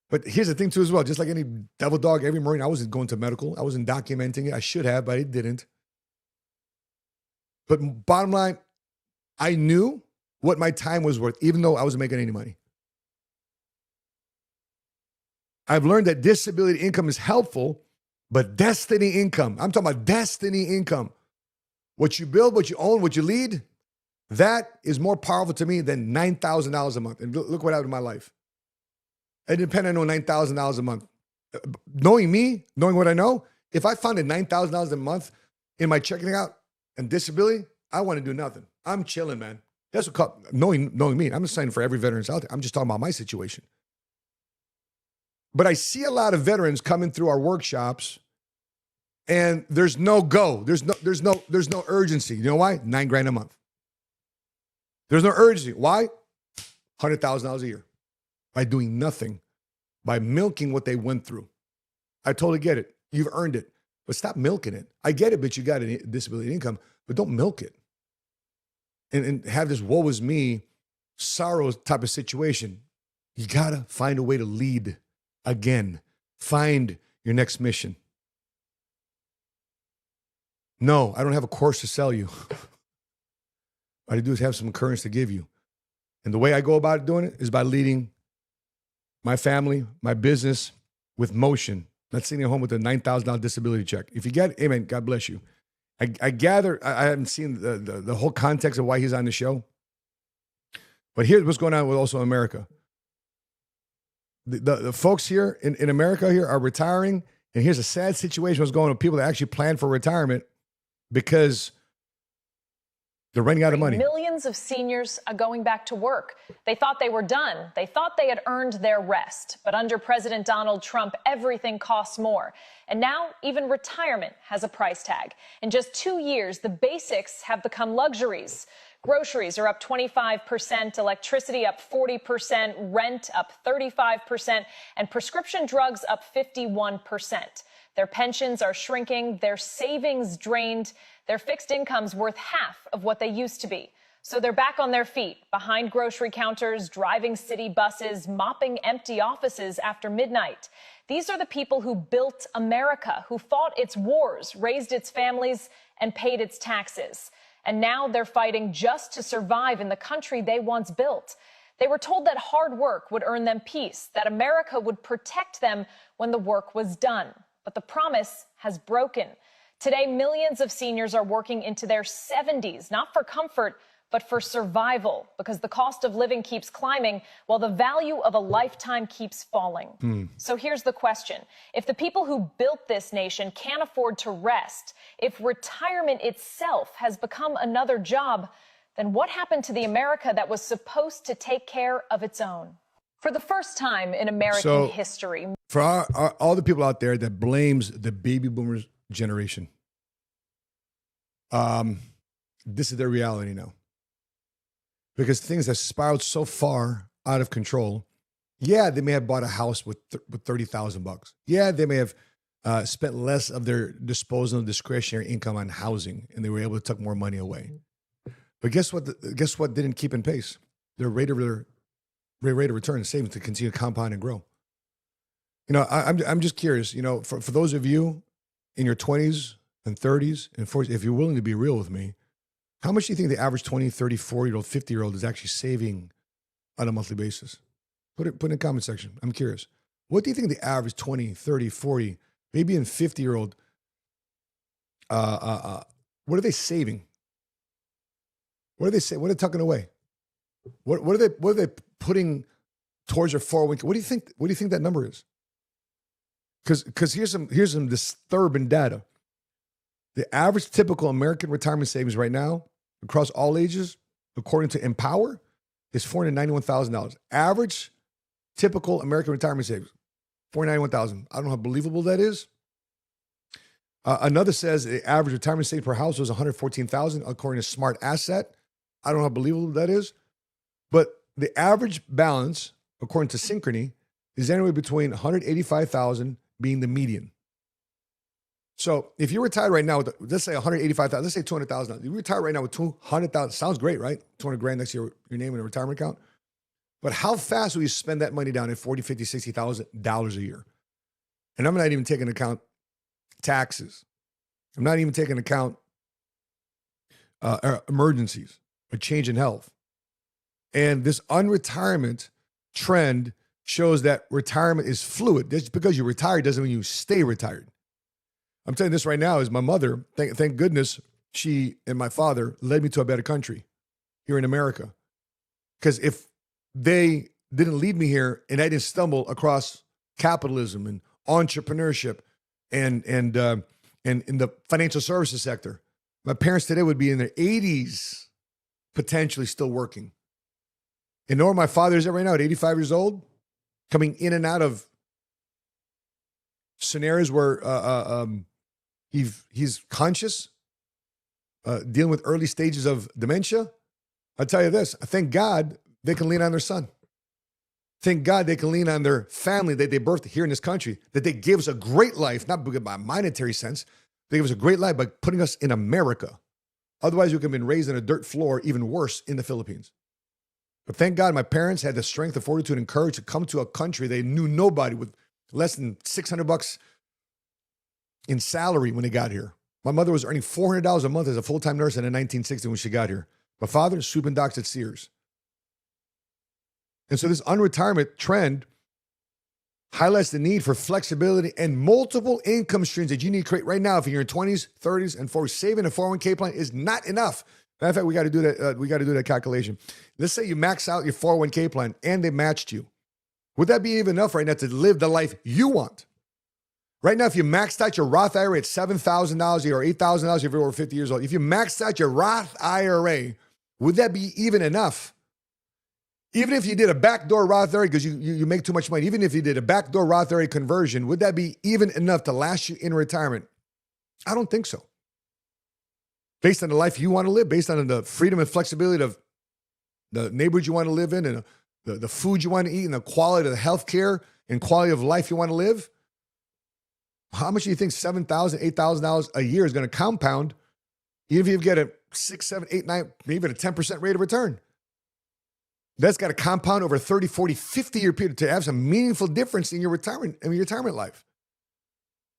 But here's the thing too as well, just like any devil dog, every Marine, I wasn't going to medical. I wasn't documenting it. I should have, but I didn't. But bottom line, I knew what my time was worth, even though I wasn't making any money. I've learned that disability income is helpful, but destiny income, I'm talking about destiny income. What you build, what you own, what you lead, that is more powerful to me than $9,000 a month. And look what happened in my life. Independent, I know $9,000 a month. Knowing me, knowing what I know, if I found $9,000 a month in my checking account and disability, I want to do nothing. I'm chilling, man. That's what knowing me. I'm just saying for every veteran out there. I'm just talking about my situation. But I see a lot of veterans coming through our workshops, and there's no go. There's no urgency. You know why? $9,000 a month. There's no urgency. Why? $100,000 a year. By doing nothing, by milking what they went through. I totally get it. You've earned it, but stop milking it. I get it, but you got a disability income, but don't milk it. and have this woe is me, sorrow type of situation. You got to find a way to lead again. Find your next mission. No, I don't have a course to sell you. What I do is have some courage to give you. And the way I go about doing it is by leading my family, my business with motion, not sitting at home with a $9,000 disability check. If you get it, amen, God bless you. I gather, I haven't seen the whole context of why he's on the show. But here's what's going on with also America. The folks here in America here are retiring. And here's a sad situation what's going on with people that actually plan for retirement because they're running out of money. Millions of seniors are going back to work. They thought they were done. They thought they had earned their rest. But under President Donald Trump, everything costs more. And now even retirement has a price tag. In just 2 years, the basics have become luxuries. Groceries are up 25%, electricity up 40%, rent up 35%, and prescription drugs up 51%. Their pensions are shrinking, their savings drained, their fixed income's worth half of what they used to be. So they're back on their feet, behind grocery counters, driving city buses, mopping empty offices after midnight. These are the people who built America, who fought its wars, raised its families, and paid its taxes. And now they're fighting just to survive in the country they once built. They were told that hard work would earn them peace, that America would protect them when the work was done. But the promise has broken. Today, millions of seniors are working into their 70s, not for comfort, but for survival, because the cost of living keeps climbing while the value of a lifetime keeps falling. So here's the question. If the people who built this nation can't afford to rest, if retirement itself has become another job, then what happened to the America that was supposed to take care of its own? For the first time in American history. For all the people out there that blames the baby boomers generation, this is their reality now. Because things have spiraled so far out of control. Yeah, they may have bought a house with $30,000. Yeah, they may have spent less of their disposable discretionary income on housing, and they were able to tuck more money away. But guess what? Guess what didn't keep in pace? Their rate of return, savings to continue to compound and grow. You know, I'm just curious. You know, for those of you in your 20s and 30s and 40s, if you're willing to be real with me, how much do you think the average 20, 30, 40-year-old, 50-year-old is actually saving on a monthly basis? Put it in the comment section. I'm curious. What do you think the average 20, 30, 40, maybe even 50-year-old, what are they saving? What are they saying? What are they tucking away? What are they putting towards their 401k? What do you think that number is? Because here's some disturbing data. The average typical American retirement savings right now, across all ages, according to Empower, is $491,000. Average typical American retirement savings, $491,000. I don't know how believable that is. Another says the average retirement savings per household is $114,000, according to Smart Asset. I don't know how believable that is. But the average balance, according to Synchrony, is anywhere between $185,000 being the median. So if you're retired right now with, let's say $185,000, let's say $200,000. You retire right now with $200,000. Sounds great, right? $200,000 next to your name in a retirement account. But how fast will you spend that money down at $40,000, $50,000, $60,000 a year? And I'm not even taking into account taxes. I'm not even taking into account emergencies, a change in health. And this unretirement trend shows that retirement is fluid. Just because you retire doesn't mean you stay retired. I'm telling you this right now is my mother, thank goodness, she and my father led me to a better country here in America. Because if they didn't lead me here and I didn't stumble across capitalism and entrepreneurship and in the financial services sector, my parents today would be in their 80s, potentially still working. And nor my father is at right now at 85 years old, coming in and out of scenarios where he's conscious, dealing with early stages of dementia. I'll tell you this, thank God they can lean on their son. Thank God they can lean on their family that they birthed here in this country, that they gave us a great life, not by a monetary sense. They gave us a great life by putting us in America. Otherwise, we could have been raised on a dirt floor, even worse, in the Philippines. But thank God my parents had the strength, the fortitude, and courage to come to a country they knew nobody with less than $600 in salary when they got here. My mother was earning $400 a month as a full-time nurse in 1960 when she got here. My father, sweeping docks at Sears. And so this unretirement trend highlights the need for flexibility and multiple income streams that you need to create right now. If you're in your 20s, 30s, and 40s, saving a 401k plan is not enough. Matter of fact, we got to do that. We got to do that calculation. Let's say you max out your 401k plan and they matched you. Would that be even enough right now to live the life you want? Right now, if you maxed out your Roth IRA at $7,000 a year or $8,000 if you're over 50 years old, if you maxed out your Roth IRA, would that be even enough? Even if you did a backdoor Roth IRA because you make too much money, even if you did a backdoor Roth IRA conversion, would that be even enough to last you in retirement? I don't think so. Based on the life you want to live, based on the freedom and flexibility of the neighborhood you want to live in and the food you want to eat and the quality of the health care and quality of life you want to live, how much do you think $7,000, $8,000 a year is going to compound, even if you get a 6, 7, 8, 9, maybe even a 10% rate of return? That's got to compound over a 30, 40, 50-year period to have some meaningful difference in your retirement life.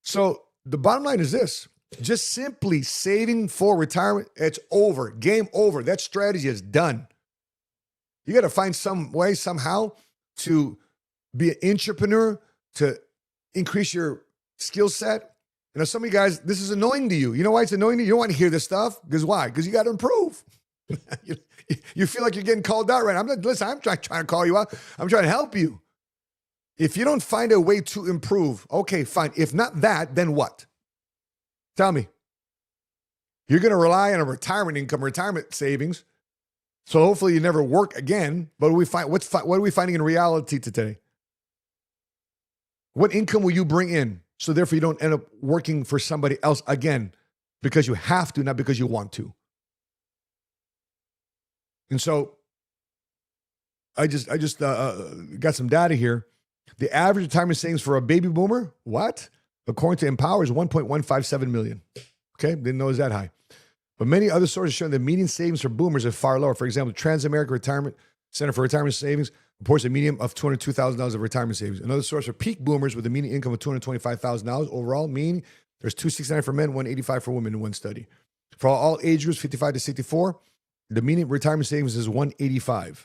So the bottom line is this. Just simply saving for retirement, it's over. Game over. That strategy is done. You got to find some way, somehow, to be an entrepreneur, to increase your skill set. You know, some of you guys, this is annoying to you. You know why it's annoying to you? You don't want to hear this stuff. Because why? Because you got to improve. You feel like you're getting called out right now. Listen, I'm trying to call you out. I'm trying to help you. If you don't find a way to improve, okay, fine. If not that, then what? Tell me. You're going to rely on a retirement income, retirement savings. So hopefully you never work again. But what are we finding in reality today? What income will you bring in? So therefore you don't end up working for somebody else again because you have to, not because you want to. And so I just got some data here. The average retirement savings for a baby boomer, what? According to Empower, is 1.157 million. Okay, didn't know it was that high. But many other sources show the median savings for boomers are far lower. For example, Transamerica Retirement Center for Retirement Savings reports a median of $202,000 of retirement savings. Another source for peak boomers with a median income of $225,000 overall, meaning there's $269 for men, $185 for women in one study. For all age groups, 55 to 64, the median retirement savings is $185.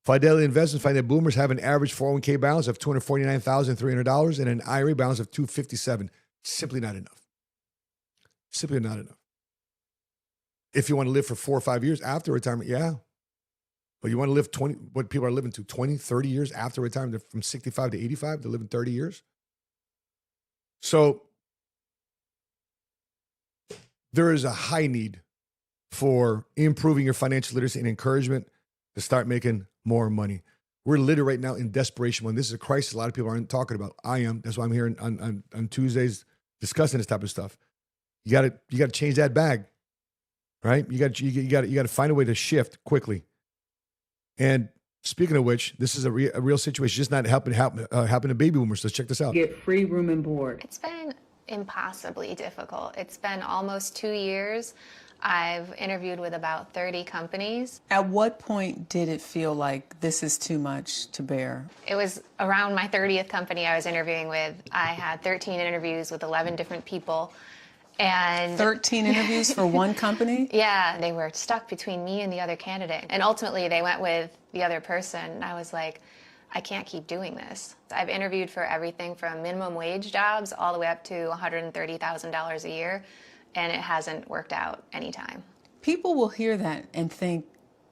Fidelity Investments find that boomers have an average 401k balance of $249,300 and an IRA balance of $257. Simply not enough. Simply not enough. If you want to live for 4 or 5 years after retirement, yeah. But you want to live what people are living to 20, 30 years after retirement. They're from 65 to 85. They're living 30 years. So there is a high need for improving your financial literacy and encouragement to start making more money. We're literally right now in desperation mode. This is a crisis a lot of people aren't talking about. I am. That's why I'm here on Tuesdays discussing this type of stuff. You got to change that bag, right? You got to find a way to shift quickly. And speaking of which, this is a real situation. Just not happen to baby boomers. Let's check this out. Get free room and board. It's been impossibly difficult. It's been almost 2 years. I've interviewed with about 30 companies. At what point did it feel like this is too much to bear? It was around my 30th company I was interviewing with. I had 13 interviews with 11 different people. And 13 interviews for one company? Yeah, they were stuck between me and the other candidate. And ultimately they went with the other person. And I was like, I can't keep doing this. I've interviewed for everything from minimum wage jobs all the way up to $130,000 a year. And it hasn't worked out anytime. People will hear that and think,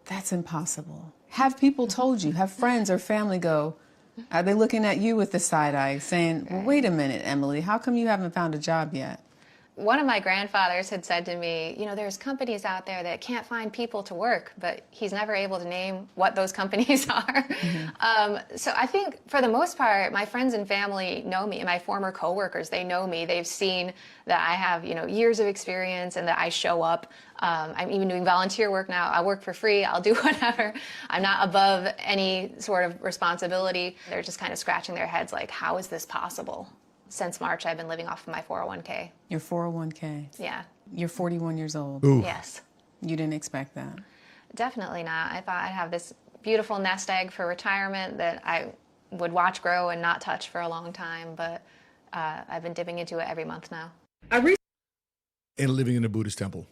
that's impossible. Have people told you, have friends or family go, are they looking at you with the side eye saying, well, wait a minute, Emily, how come you haven't found a job yet? One of my grandfathers had said to me, you know, there's companies out there that can't find people to work, but he's never able to name what those companies are. Mm-hmm. So I think for the most part, my friends and family know me, and my former coworkers, they know me. They've seen that I have, you know, years of experience and that I show up. I'm even doing volunteer work now. I work for free. I'll do whatever. I'm not above any sort of responsibility. They're just kind of scratching their heads like, how is this possible? Since March, I've been living off of my 401k. Your 401k? Yeah. You're 41 years old? Ooh. Yes. You didn't expect that? Definitely not. I thought I'd have this beautiful nest egg for retirement that I would watch grow and not touch for a long time, but I've been dipping into it every month now. And living in a Buddhist temple.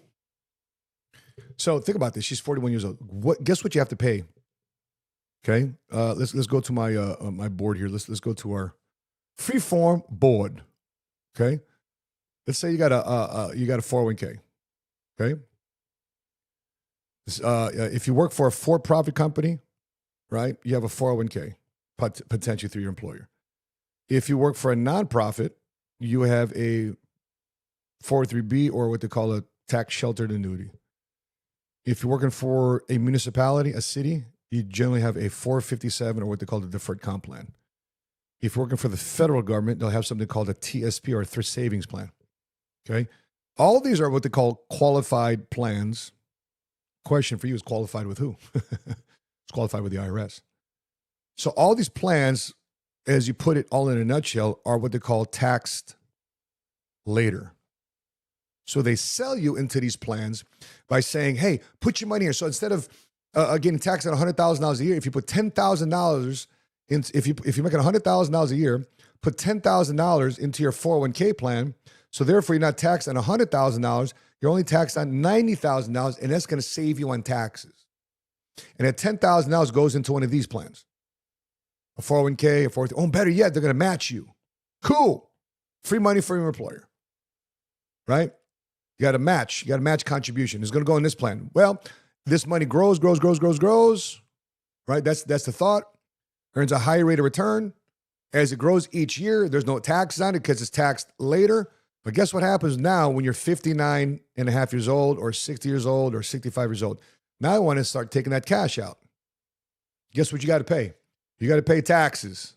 So think about this. She's 41 years old. Guess what you have to pay? Okay, let's go to my my board here. Let's go to our freeform board. Okay, let's say you got a 401k. Okay, if you work for a for-profit company, right, you have a 401k potentially through your employer. If you work for a nonprofit, you have a 403b or what they call a tax sheltered annuity. If you're working for a municipality, a city, you generally have a 457 or what they call the deferred comp plan. If you're working for the federal government, they'll have something called a TSP or a thrift savings plan. Okay. All of these are what they call qualified plans. Question for you is qualified with who? It's qualified with the IRS. So all these plans, as you put it all in a nutshell, are what they call taxed later. So they sell you into these plans by saying, hey, put your money here. So instead of getting taxed at $100,000 a year, if you put $10,000 in, if you're making $100,000 a year, put $10,000 into your 401k plan. So therefore, you're not taxed on $100,000. You're only taxed on $90,000, and that's going to save you on taxes. And that $10,000 goes into one of these plans, a 401k, a 401k. Oh, better yet, they're going to match you. Cool. Free money for your employer, right? You got to match. You got to match contribution. It's going to go in this plan. Well, this money grows, right? That's the thought. Earns a higher rate of return. As it grows each year, there's no taxes on it because it's taxed later. But guess what happens now when you're 59 and a half years old or 60 years old or 65 years old? Now I want to start taking that cash out. Guess what you got to pay? You got to pay taxes.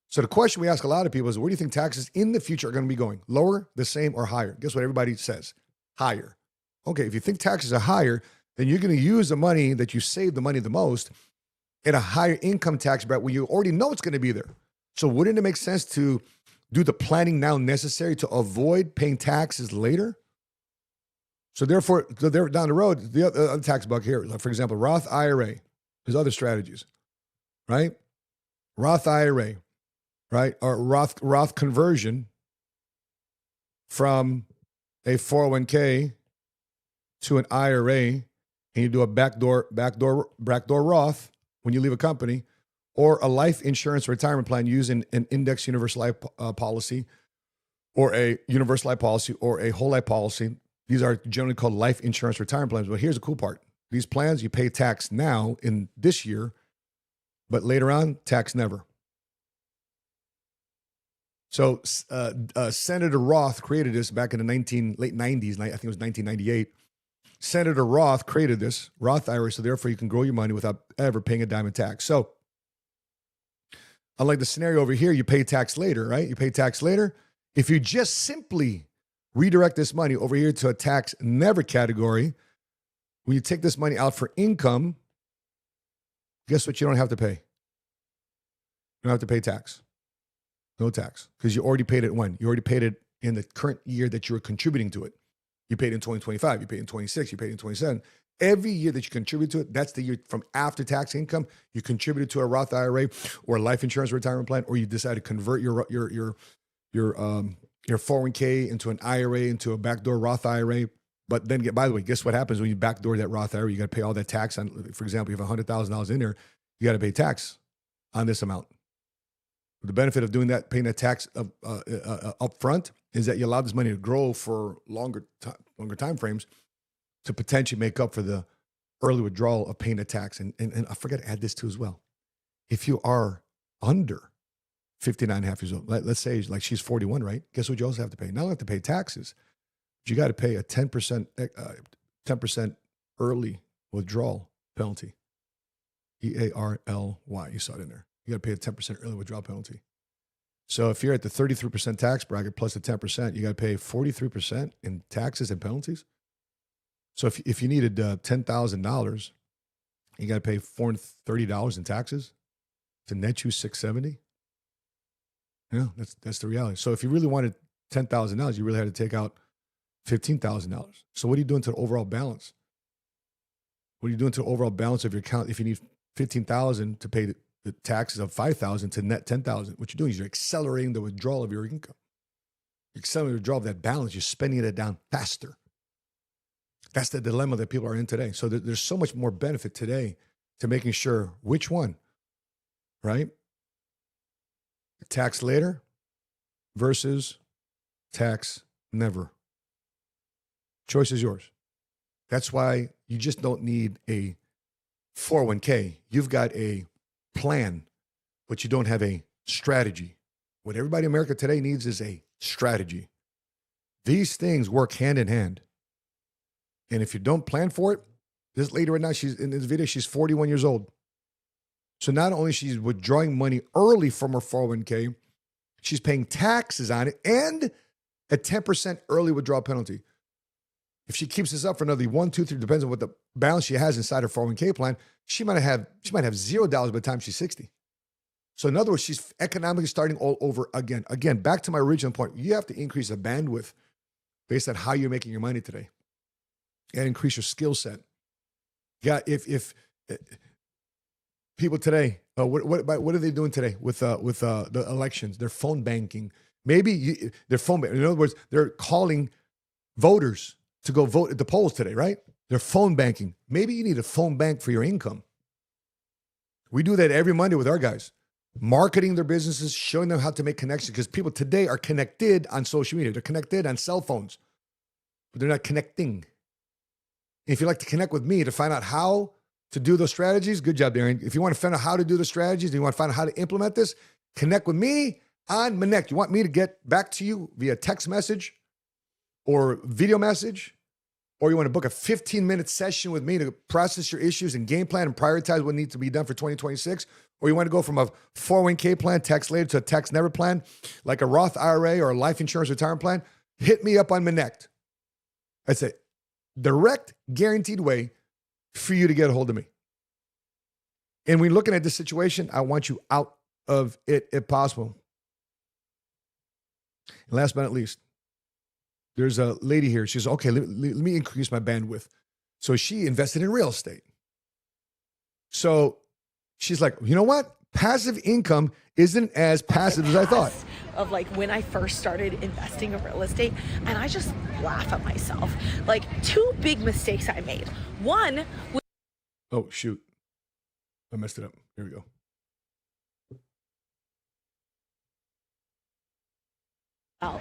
So the question we ask a lot of people is, where do you think taxes in the future are going to be going? Lower, the same, or higher? Guess what everybody says? Higher. Okay, if you think taxes are higher, then you're going to use the money that you save the money the most in a higher income tax bracket where you already know it's going to be there. So wouldn't it make sense to do the planning now necessary to avoid paying taxes later? So therefore, down the road, the other tax bucket here, like for example, Roth IRA, there's other strategies, right? Roth IRA, right? Or Roth conversion from a 401k to an IRA, and you do a backdoor Roth when you leave a company, or a life insurance retirement plan using an index universal life policy, or a universal life policy, or a whole life policy. These are generally called life insurance retirement plans. But here's the cool part. These plans, you pay tax now in this year, but later on, tax never. So Senator Roth created this back in the late 90s, I think it was 1998. Senator Roth created this, Roth IRA, so therefore you can grow your money without ever paying a dime in tax. So unlike the scenario over here, you pay tax later, right? You pay tax later. If you just simply redirect this money over here to a tax never category, when you take this money out for income, guess what you don't have to pay? You don't have to pay tax. No tax, because you already paid it when? You already paid it in the current year that you were contributing to it. You paid in 2025, you paid in 26, you paid in 27. Every year that you contribute to it, that's the year from after tax income, you contributed to a Roth IRA or a life insurance retirement plan, or you decide to convert your 401k into an IRA, into a backdoor Roth IRA. But then, by the way, guess what happens when you backdoor that Roth IRA? You got to pay all that tax on. For example, you have $100,000 in there, you got to pay tax on this amount. The benefit of doing that, paying that tax up front, is that you allow this money to grow for longer time frames to potentially make up for the early withdrawal of paying the tax. And I forgot to add this too as well. If you are under 59 and a half years old, let's say like she's 41, right? Guess what you also have to pay? Not only have to pay taxes, but you got to pay a 10% early withdrawal penalty. EARLY, you saw it in there. You got to pay a 10% early withdrawal penalty. So if you're at the 33% tax bracket plus the 10%, you got to pay 43% in taxes and penalties. So if you needed $10,000, you got to pay $430 in taxes to net you $670. Yeah, that's the reality. So if you really wanted $10,000, you really had to take out $15,000. So what are you doing to the overall balance? What are you doing to the overall balance of your account if you need $15,000 to pay the taxes of $5,000 to net $10,000? What you're doing is you're accelerating the withdrawal of your income. You're accelerating the withdrawal of that balance. You're spending it down faster. That's the dilemma that people are in today. So there's so much more benefit today to making sure which one, right? Tax later versus tax never. Choice is yours. That's why you just don't need a 401k. You've got a plan, but you don't have a strategy. What everybody in America today needs is a strategy. These things work hand in hand. And if you don't plan for it, this lady right now, she's in this video, she's 41 years old. So not only she's withdrawing money early from her 401k, she's paying taxes on it and a 10% early withdrawal penalty. If she keeps this up for another 1, 2, 3, depends on what the balance she has inside her 401k plan, she might have $0 by the time she's 60. So in other words, she's economically starting all over again. Again, back to my original point, you have to increase the bandwidth based on how you're making your money today and increase your skill set. Yeah, if people today, what are they doing today with the elections? They're phone banking. Maybe they're phone banking. In other words, they're calling voters to go vote at the polls today, right? They're phone banking. Maybe you need a phone bank for your income. We do that every Monday with our guys, marketing their businesses, showing them how to make connections, because people today are connected on social media. They're connected on cell phones, but they're not connecting. If you'd like to connect with me to find out how to do those strategies, good job, Darren. If you want to find out how to do the strategies, and you want to find out how to implement this, connect with me on Connect. You want me to get back to you via text message or video message, or you want to book a 15-minute session with me to process your issues and game plan and prioritize what needs to be done for 2026, or you want to go from a 401k plan, tax later, to a tax never plan, like a Roth IRA or a life insurance retirement plan, hit me up on Connect. That's a direct, guaranteed way for you to get a hold of me. And when looking at this situation, I want you out of it if possible. And last but not least, there's a lady here. She says, okay, let me increase my bandwidth. So she invested in real estate. So she's like, you know what? Passive income isn't as passive as I thought. Of like when I first started investing in real estate, and I just laugh at myself. Like 2 big mistakes I made. One was— oh, shoot. I messed it up. Here we go.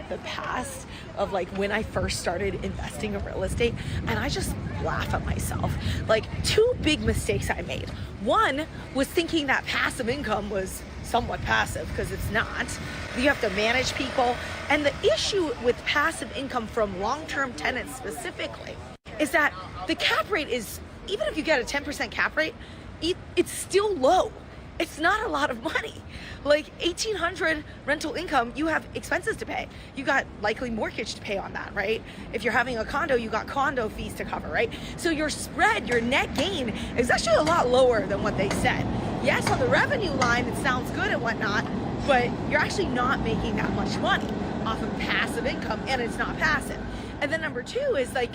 the past of like when I first started investing in real estate, and I just laugh at myself. Like 2 big mistakes I made. One was thinking that passive income was somewhat passive, because it's not. You have to manage people. And the issue with passive income from long-term tenants specifically is that the cap rate is, even if you get a 10% cap rate, it's still low. It's not a lot of money. Like $1,800 rental income, you have expenses to pay. You got likely mortgage to pay on that, right? If you're having a condo, you got condo fees to cover, right? So your spread, your net gain is actually a lot lower than what they said. Yes, on the revenue line, it sounds good and whatnot, but you're actually not making that much money off of passive income, and it's not passive. And then number 2 is like,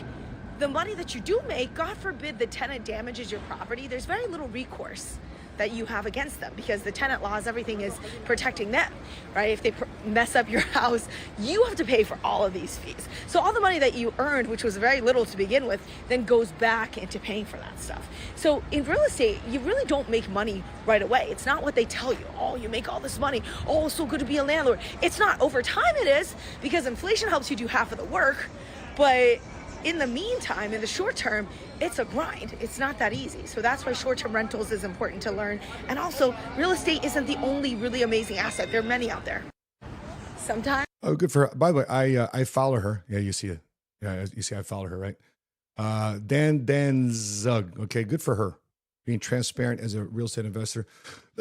the money that you do make, God forbid the tenant damages your property, there's very little recourse that you have against them, because the tenant laws, everything is protecting them, right? If they mess up your house, you have to pay for all of these fees. So all the money that you earned, which was very little to begin with, then goes back into paying for that stuff. So in real estate, you really don't make money right away. It's not what they tell you. Oh, you make all this money. Oh, it's so good to be a landlord. It's not. Over time it is, because inflation helps you do half of the work, but in the meantime, in the short term, it's a grind. It's not that easy. So that's why short-term rentals is important to learn. And also, real estate isn't the only really amazing asset. There are many out there. Sometimes. Oh, good for her. By the way, I follow her. Yeah, you see it. Yeah, you see I follow her, right? Dan Zug. Okay, good for her. Being transparent as a real estate investor.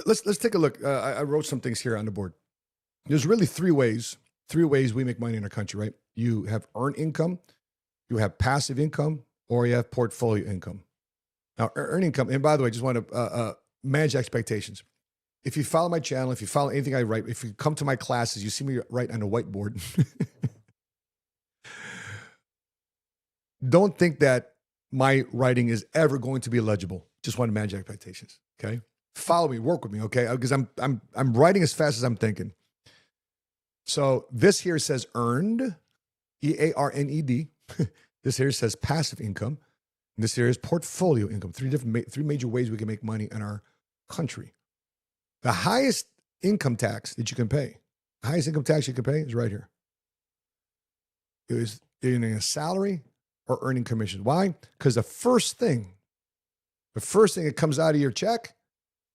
Let's take a look. I wrote some things here on the board. There's really three ways we make money in our country, right? You have earned income, you have passive income, or you have portfolio income. Now, earned income, and by the way, I just want to manage expectations. If you follow my channel, if you follow anything I write, if you come to my classes, you see me write on a whiteboard. don't think that my writing is ever going to be illegible. Just want to manage expectations. Okay, follow me, work with me. Okay, because I'm writing as fast as I'm thinking. So this here says earned, EARNED. This here says passive income. And this here is portfolio income. Three major ways we can make money in our country. The highest income tax that you can pay, the highest income tax you can pay is right here. It is earning a salary or earning commission. Why? Because the first thing that comes out of your check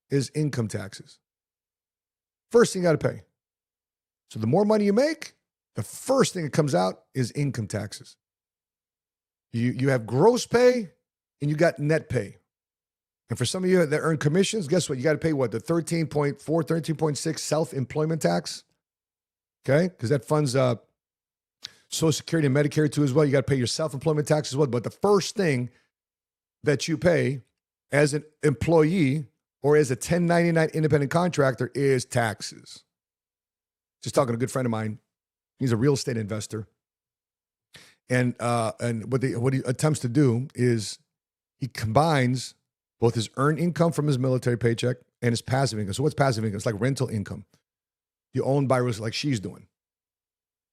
is income taxes. First thing you got to pay. So the more money you make, the first thing that comes out is income taxes. You have gross pay and you got net pay. And for some of you that earn commissions, guess what? You got to pay what? The 13.4, 13.6 self-employment tax. Okay? Because that funds Social Security and Medicare too as well. You got to pay your self-employment tax as well. But the first thing that you pay as an employee or as a 1099 independent contractor is taxes. Just talking to a good friend of mine. He's a real estate investor. And what he attempts to do is he combines both his earned income from his military paycheck and his passive income. So what's passive income? It's like rental income. You own by like she's doing.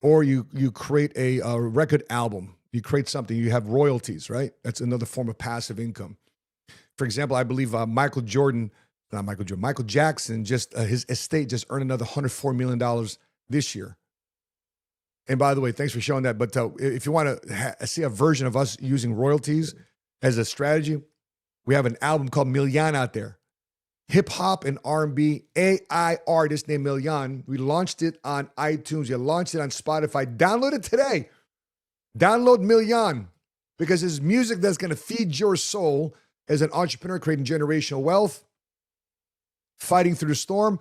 Or you create a record album. You create something. You have royalties, right? That's another form of passive income. For example, I believe Michael Jackson, just his estate just earned another $104 million this year. And by the way, thanks for showing that. But if you want to see a version of us using royalties as a strategy, we have an album called Million out there. Hip hop and R&B AI artist named Million. We launched it on iTunes. We launched it on Spotify. Download it today. Download Million because it's music that's going to feed your soul as an entrepreneur, creating generational wealth, fighting through the storm.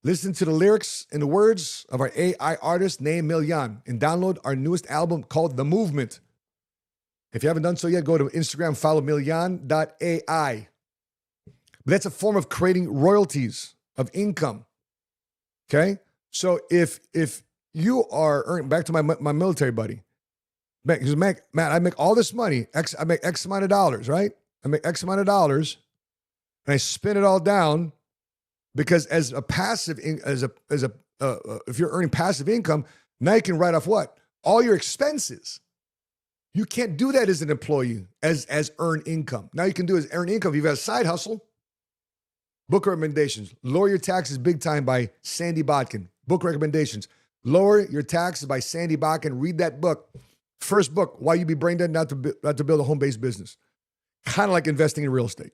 Listen to the lyrics and the words of our AI artist named Million and download our newest album called The Movement. If you haven't done so yet, go to Instagram, follow million.ai. But that's a form of creating royalties of income. Okay? So if you are earning, back to my military buddy, because Matt, I make all this money, I make X amount of dollars, right? I make X amount of dollars, and I spin it all down because as a passive, if you're earning passive income, now you can write off what? All your expenses. You can't do that as an employee, as earned income. Now you can do as earned income. You've got a side hustle. Book recommendations. Lower your taxes big time by Sandy Botkin. Book recommendations. Lower your taxes by Sandy Botkin. Read that book. First book, Why You Be Brain Dead Not to Build a Home-Based Business. Kind of like investing in real estate.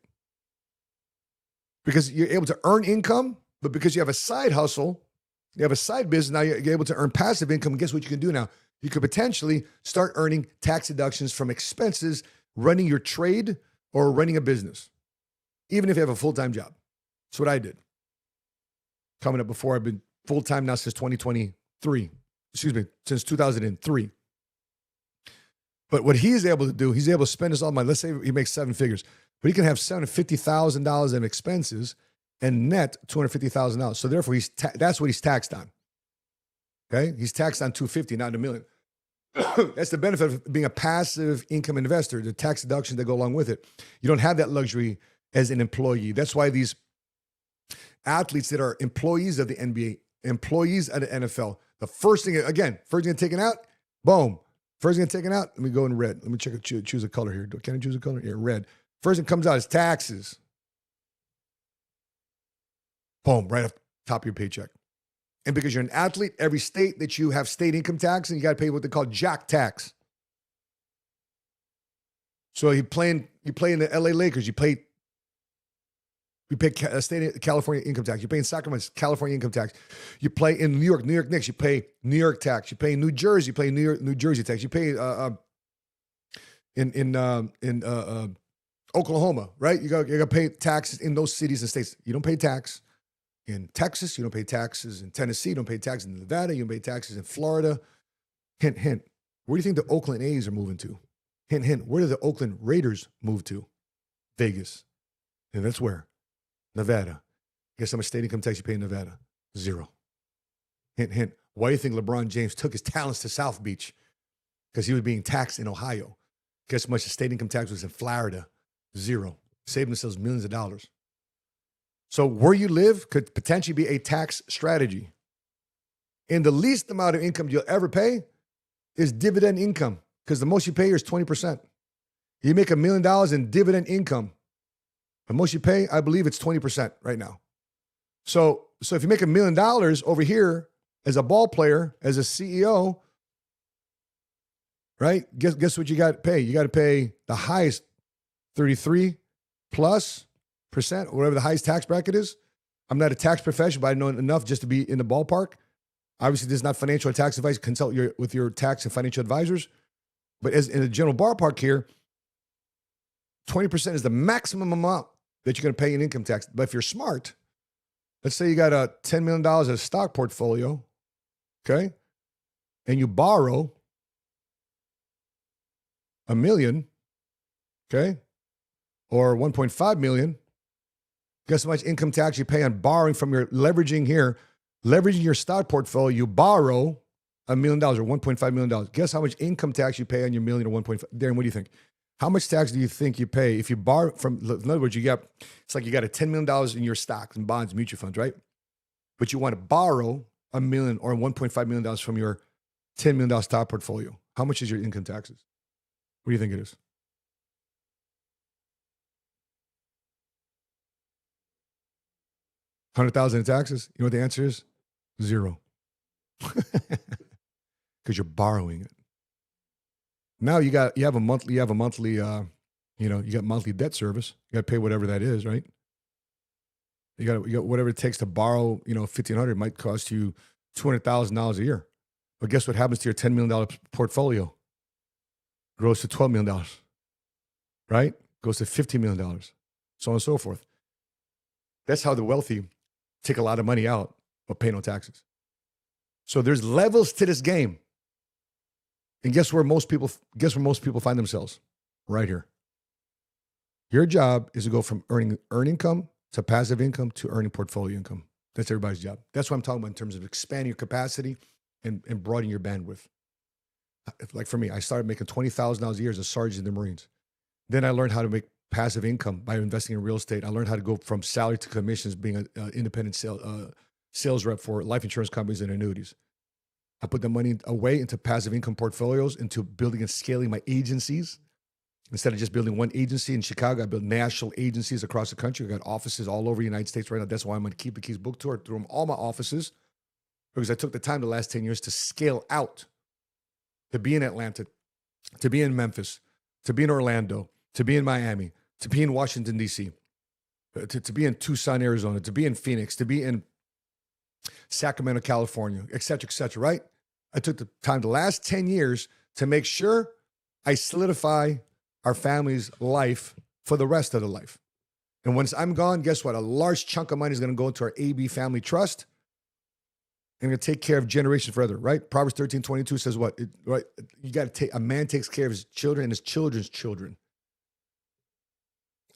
Because you're able to earn income, but because you have a side hustle, you have a side business, now you're able to earn passive income. And guess what you can do now? You could potentially start earning tax deductions from expenses running your trade or running a business, even if you have a full-time job. That's what I did. Coming up before, I've been full-time now since 2023. Since 2003. But what he's able to do, he's able to spend his all money. Let's say he makes 7 figures, but he can have $750,000 in expenses and net $250,000. So therefore, that's what he's taxed on. Okay, he's taxed on $250,000, not $1 million. That's the benefit of being a passive income investor. The tax deductions that go along with it. You don't have that luxury as an employee. That's why these athletes that are employees of the NBA, employees of the NFL, the first thing taken out, boom. First thing taken out, let me go in red. Let me choose a color here. Can I choose a color? Yeah, red. First thing comes out is taxes. Boom, right off the top of your paycheck. And because you're an athlete, every state that you have state income tax, and you got to pay what they call jack tax. So you play in the LA Lakers, you pay state California income tax. You pay in Sacramento, California income tax. You play in New York Knicks, you pay New York tax. You pay in New Jersey, you pay New Jersey tax. You pay in Oklahoma, right? You got to pay taxes in those cities and states. You don't pay tax in Texas. You don't pay taxes in Tennessee. You don't pay taxes in Nevada. You don't pay taxes in Florida. Hint, hint. Where do you think the Oakland A's are moving to? Hint, hint. Where do the Oakland Raiders move to? Vegas. And that's where? Nevada. Guess how much state income tax you pay in Nevada? 0. Hint, hint. Why do you think LeBron James took his talents to South Beach? Because he was being taxed in Ohio. Guess how much the state income tax was in Florida? 0. Saving themselves millions of dollars. So where you live could potentially be a tax strategy. And the least amount of income you'll ever pay is dividend income, because the most you pay here is 20%. You make $1 million in dividend income. The most you pay, I believe it's 20% right now. So if you make $1 million over here as a ball player, as a CEO, right? Guess what you got to pay? You got to pay the highest 33+%, whatever the highest tax bracket is. I'm not a tax professional, but I know enough just to be in the ballpark. Obviously, this is not financial or tax advice. Consult with your tax and financial advisors. But as in a general ballpark here, 20% is the maximum amount that you're going to pay in income tax. But if you're smart, let's say you got a $10 million of stock portfolio, okay, and you borrow $1 million, okay, or 1.5 million. Guess how much income tax you pay on borrowing from your leveraging your stock portfolio? You borrow $1 million or $1.5 million. Guess how much income tax you pay on your million or 1.5? Darren, what do you think? How much tax do you think you pay if you borrow from? In other words, it's like you got a $10 million in your stocks and bonds, mutual funds, right? But you want to borrow $1 million or $1.5 million from your $10 million stock portfolio. How much is your income taxes? What do you think it is? $100,000 in taxes? You know what the answer is? 0. Because you're borrowing it. Now you got monthly debt service. You got to pay whatever that is, right? You got whatever it takes to borrow, $1,500 might cost you $200,000 a year. But guess what happens to your $10 million portfolio? Grows to $12 million, right? Goes to $15 million, so on and so forth. That's how the wealthy take a lot of money out but pay no taxes. So there's levels to this game. And guess where most people find themselves? Right here. Your job is to go from earning income to passive income to earning portfolio income. That's everybody's job. That's what I'm talking about in terms of expanding your capacity and broadening your bandwidth. Like for me, I started making $20,000 a year as a sergeant in the Marines. Then I learned how to make passive income by investing in real estate. I learned how to go from salary to commissions, being an independent sales rep for life insurance companies and annuities. I put the money away into passive income portfolios, into building and scaling my agencies. Instead of just building one agency in Chicago, I built national agencies across the country. I got offices all over the United States right now. That's why I'm going to keep the Keys book tour through all my offices, because I took the time the last 10 years to scale out, to be in Atlanta, to be in Memphis, to be in Orlando, to be in Miami, to be in Washington, D.C., to be in Tucson, Arizona, to be in Phoenix, to be in Sacramento, California, et cetera, right? I took the time the last 10 years to make sure I solidify our family's life for the rest of the life. And once I'm gone, guess what? A large chunk of money is going to go into our AB Family Trust and going to take care of generations further, right? Proverbs 13:22 says what? Right? You got to take, a man takes care of his children and his children's children.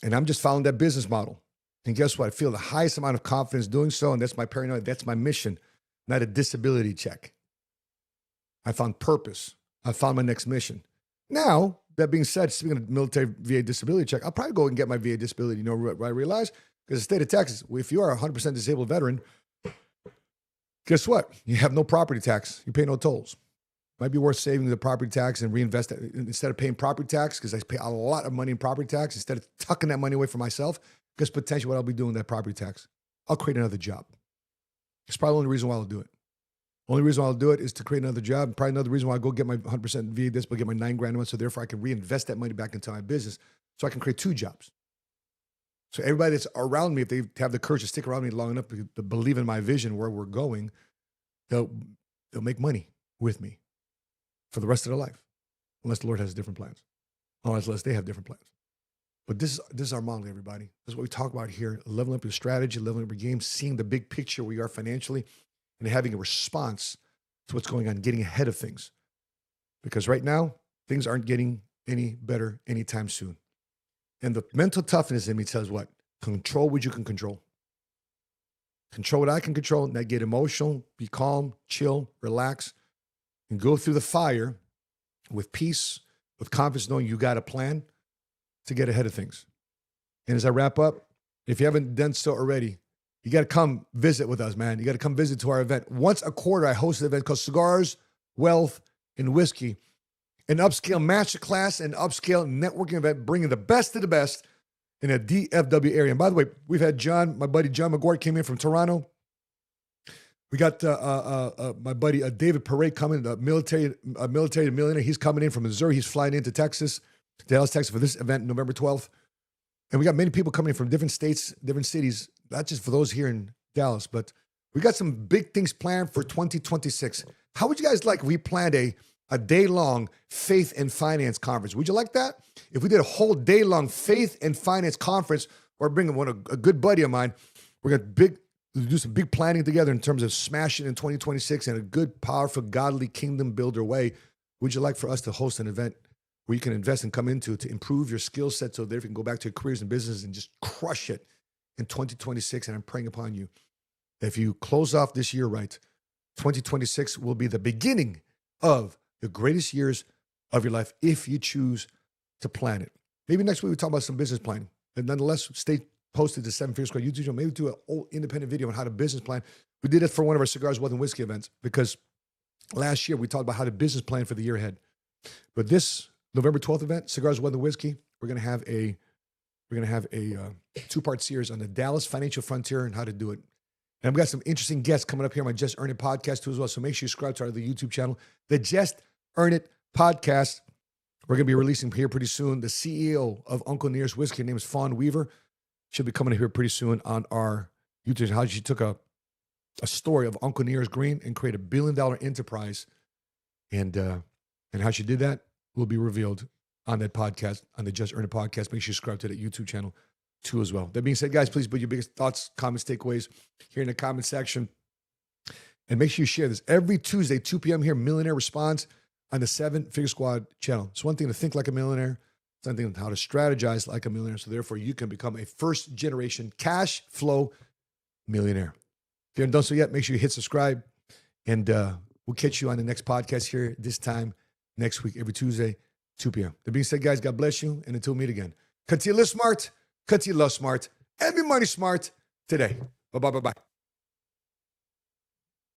And I'm just following that business model. And guess what? I feel the highest amount of confidence doing so, and that's my paranoia. That's my mission, not a disability check. I found purpose. I found my next mission. Now, that being said, speaking of military VA disability check, I'll probably go and get my VA disability. You know what I realize? Because the state of Texas, if you are a 100% disabled veteran, guess what? You have no property tax. You pay no tolls. Might be worth saving the property tax and reinvest it instead of paying property tax, because I pay a lot of money in property tax. Instead of tucking that money away for myself, guess potentially what I'll be doing with that property tax? I'll create another job. It's probably the only reason why I'll do it. Only reason why I'll do it is to create another job. And probably another reason why I go get my 100% VA disability, get my $9,000 a month, so therefore I can reinvest that money back into my business, so I can create 2 jobs. So everybody that's around me, if they have the courage to stick around me long enough to believe in my vision, where we're going, they'll make money with me for the rest of their life, unless the Lord has different plans, unless they have different plans. But this is our model, everybody. This is what we talk about here: leveling up your strategy, leveling up your game, seeing the big picture where you are financially, and having a response to what's going on, getting ahead of things. Because right now, things aren't getting any better anytime soon. And the mental toughness in me says what? Control what you can control. Control what I can control, not get emotional, be calm, chill, relax, and go through the fire with peace, with confidence knowing you got a plan to get ahead of things. And as I wrap up, if you haven't done so already, you got to come visit with us, man. You got to come visit to our event. Once a quarter, I host an event called Cigars, Wealth, and Whiskey, an upscale masterclass and upscale networking event, bringing the best of the best in a DFW area. And by the way, we've had John, my buddy John McGuire came in from Toronto. We got my buddy David Perret coming, a military millionaire. He's coming in from Missouri. He's flying into Texas, Dallas, Texas, for this event, November 12th. And we got many people coming in from different states, different cities, not just for those here in Dallas, but we got some big things planned for 2026. How would you guys like if we planned a day-long faith and finance conference? Would you like that? If we did a whole day-long faith and finance conference, or bring a good buddy of mine, we're going to do some big planning together in terms of smashing in 2026 in a good, powerful, godly kingdom builder way. Would you like for us to host an event where you can invest and come into to improve your skill set so that you can go back to your careers and business and just crush it in 2026? And I'm praying upon you that if you close off this year right, 2026 will be the beginning of the greatest years of your life if you choose to plan it. Maybe next week we talk about some business planning. And nonetheless, stay posted to 7 Figure Squad YouTube channel. Maybe do an old independent video on how to business plan. We did it for one of our Cigars, Wealth, and Whiskey events because last year we talked about how to business plan for the year ahead. But this November 12th event, Cigars, Wealth, and Whiskey, we're going to have a two-part series on the Dallas financial frontier and how to do it. And I've got some interesting guests coming up here on my Just Earn It podcast too as well. So make sure you subscribe to our YouTube channel, the Just Earn It podcast. We're going to be releasing here pretty soon. The CEO of Uncle Near's Whiskey, her name is Fawn Weaver. She'll be coming here pretty soon on our YouTube channel. How she took a story of Uncle Near's Green and create $1 billion enterprise. And how she did that will be revealed on that podcast, on the Just Earn It podcast. Make sure you subscribe to that YouTube channel too as well. That being said, guys, please put your biggest thoughts, comments, takeaways here in the comment section. And make sure you share this. Every Tuesday, 2 p.m. here, Millionaire Responds on the 7 Figure Squad channel. It's one thing to think like a millionaire. It's one thing how to strategize like a millionaire. So therefore, you can become a first-generation cash flow millionaire. If you haven't done so yet, make sure you hit subscribe. And we'll catch you on the next podcast here this time next week, every Tuesday, 2 p.m. That being said, guys, God bless you. And until we meet again, continue to live smart, continue to love smart, and be money smart today. Bye-bye.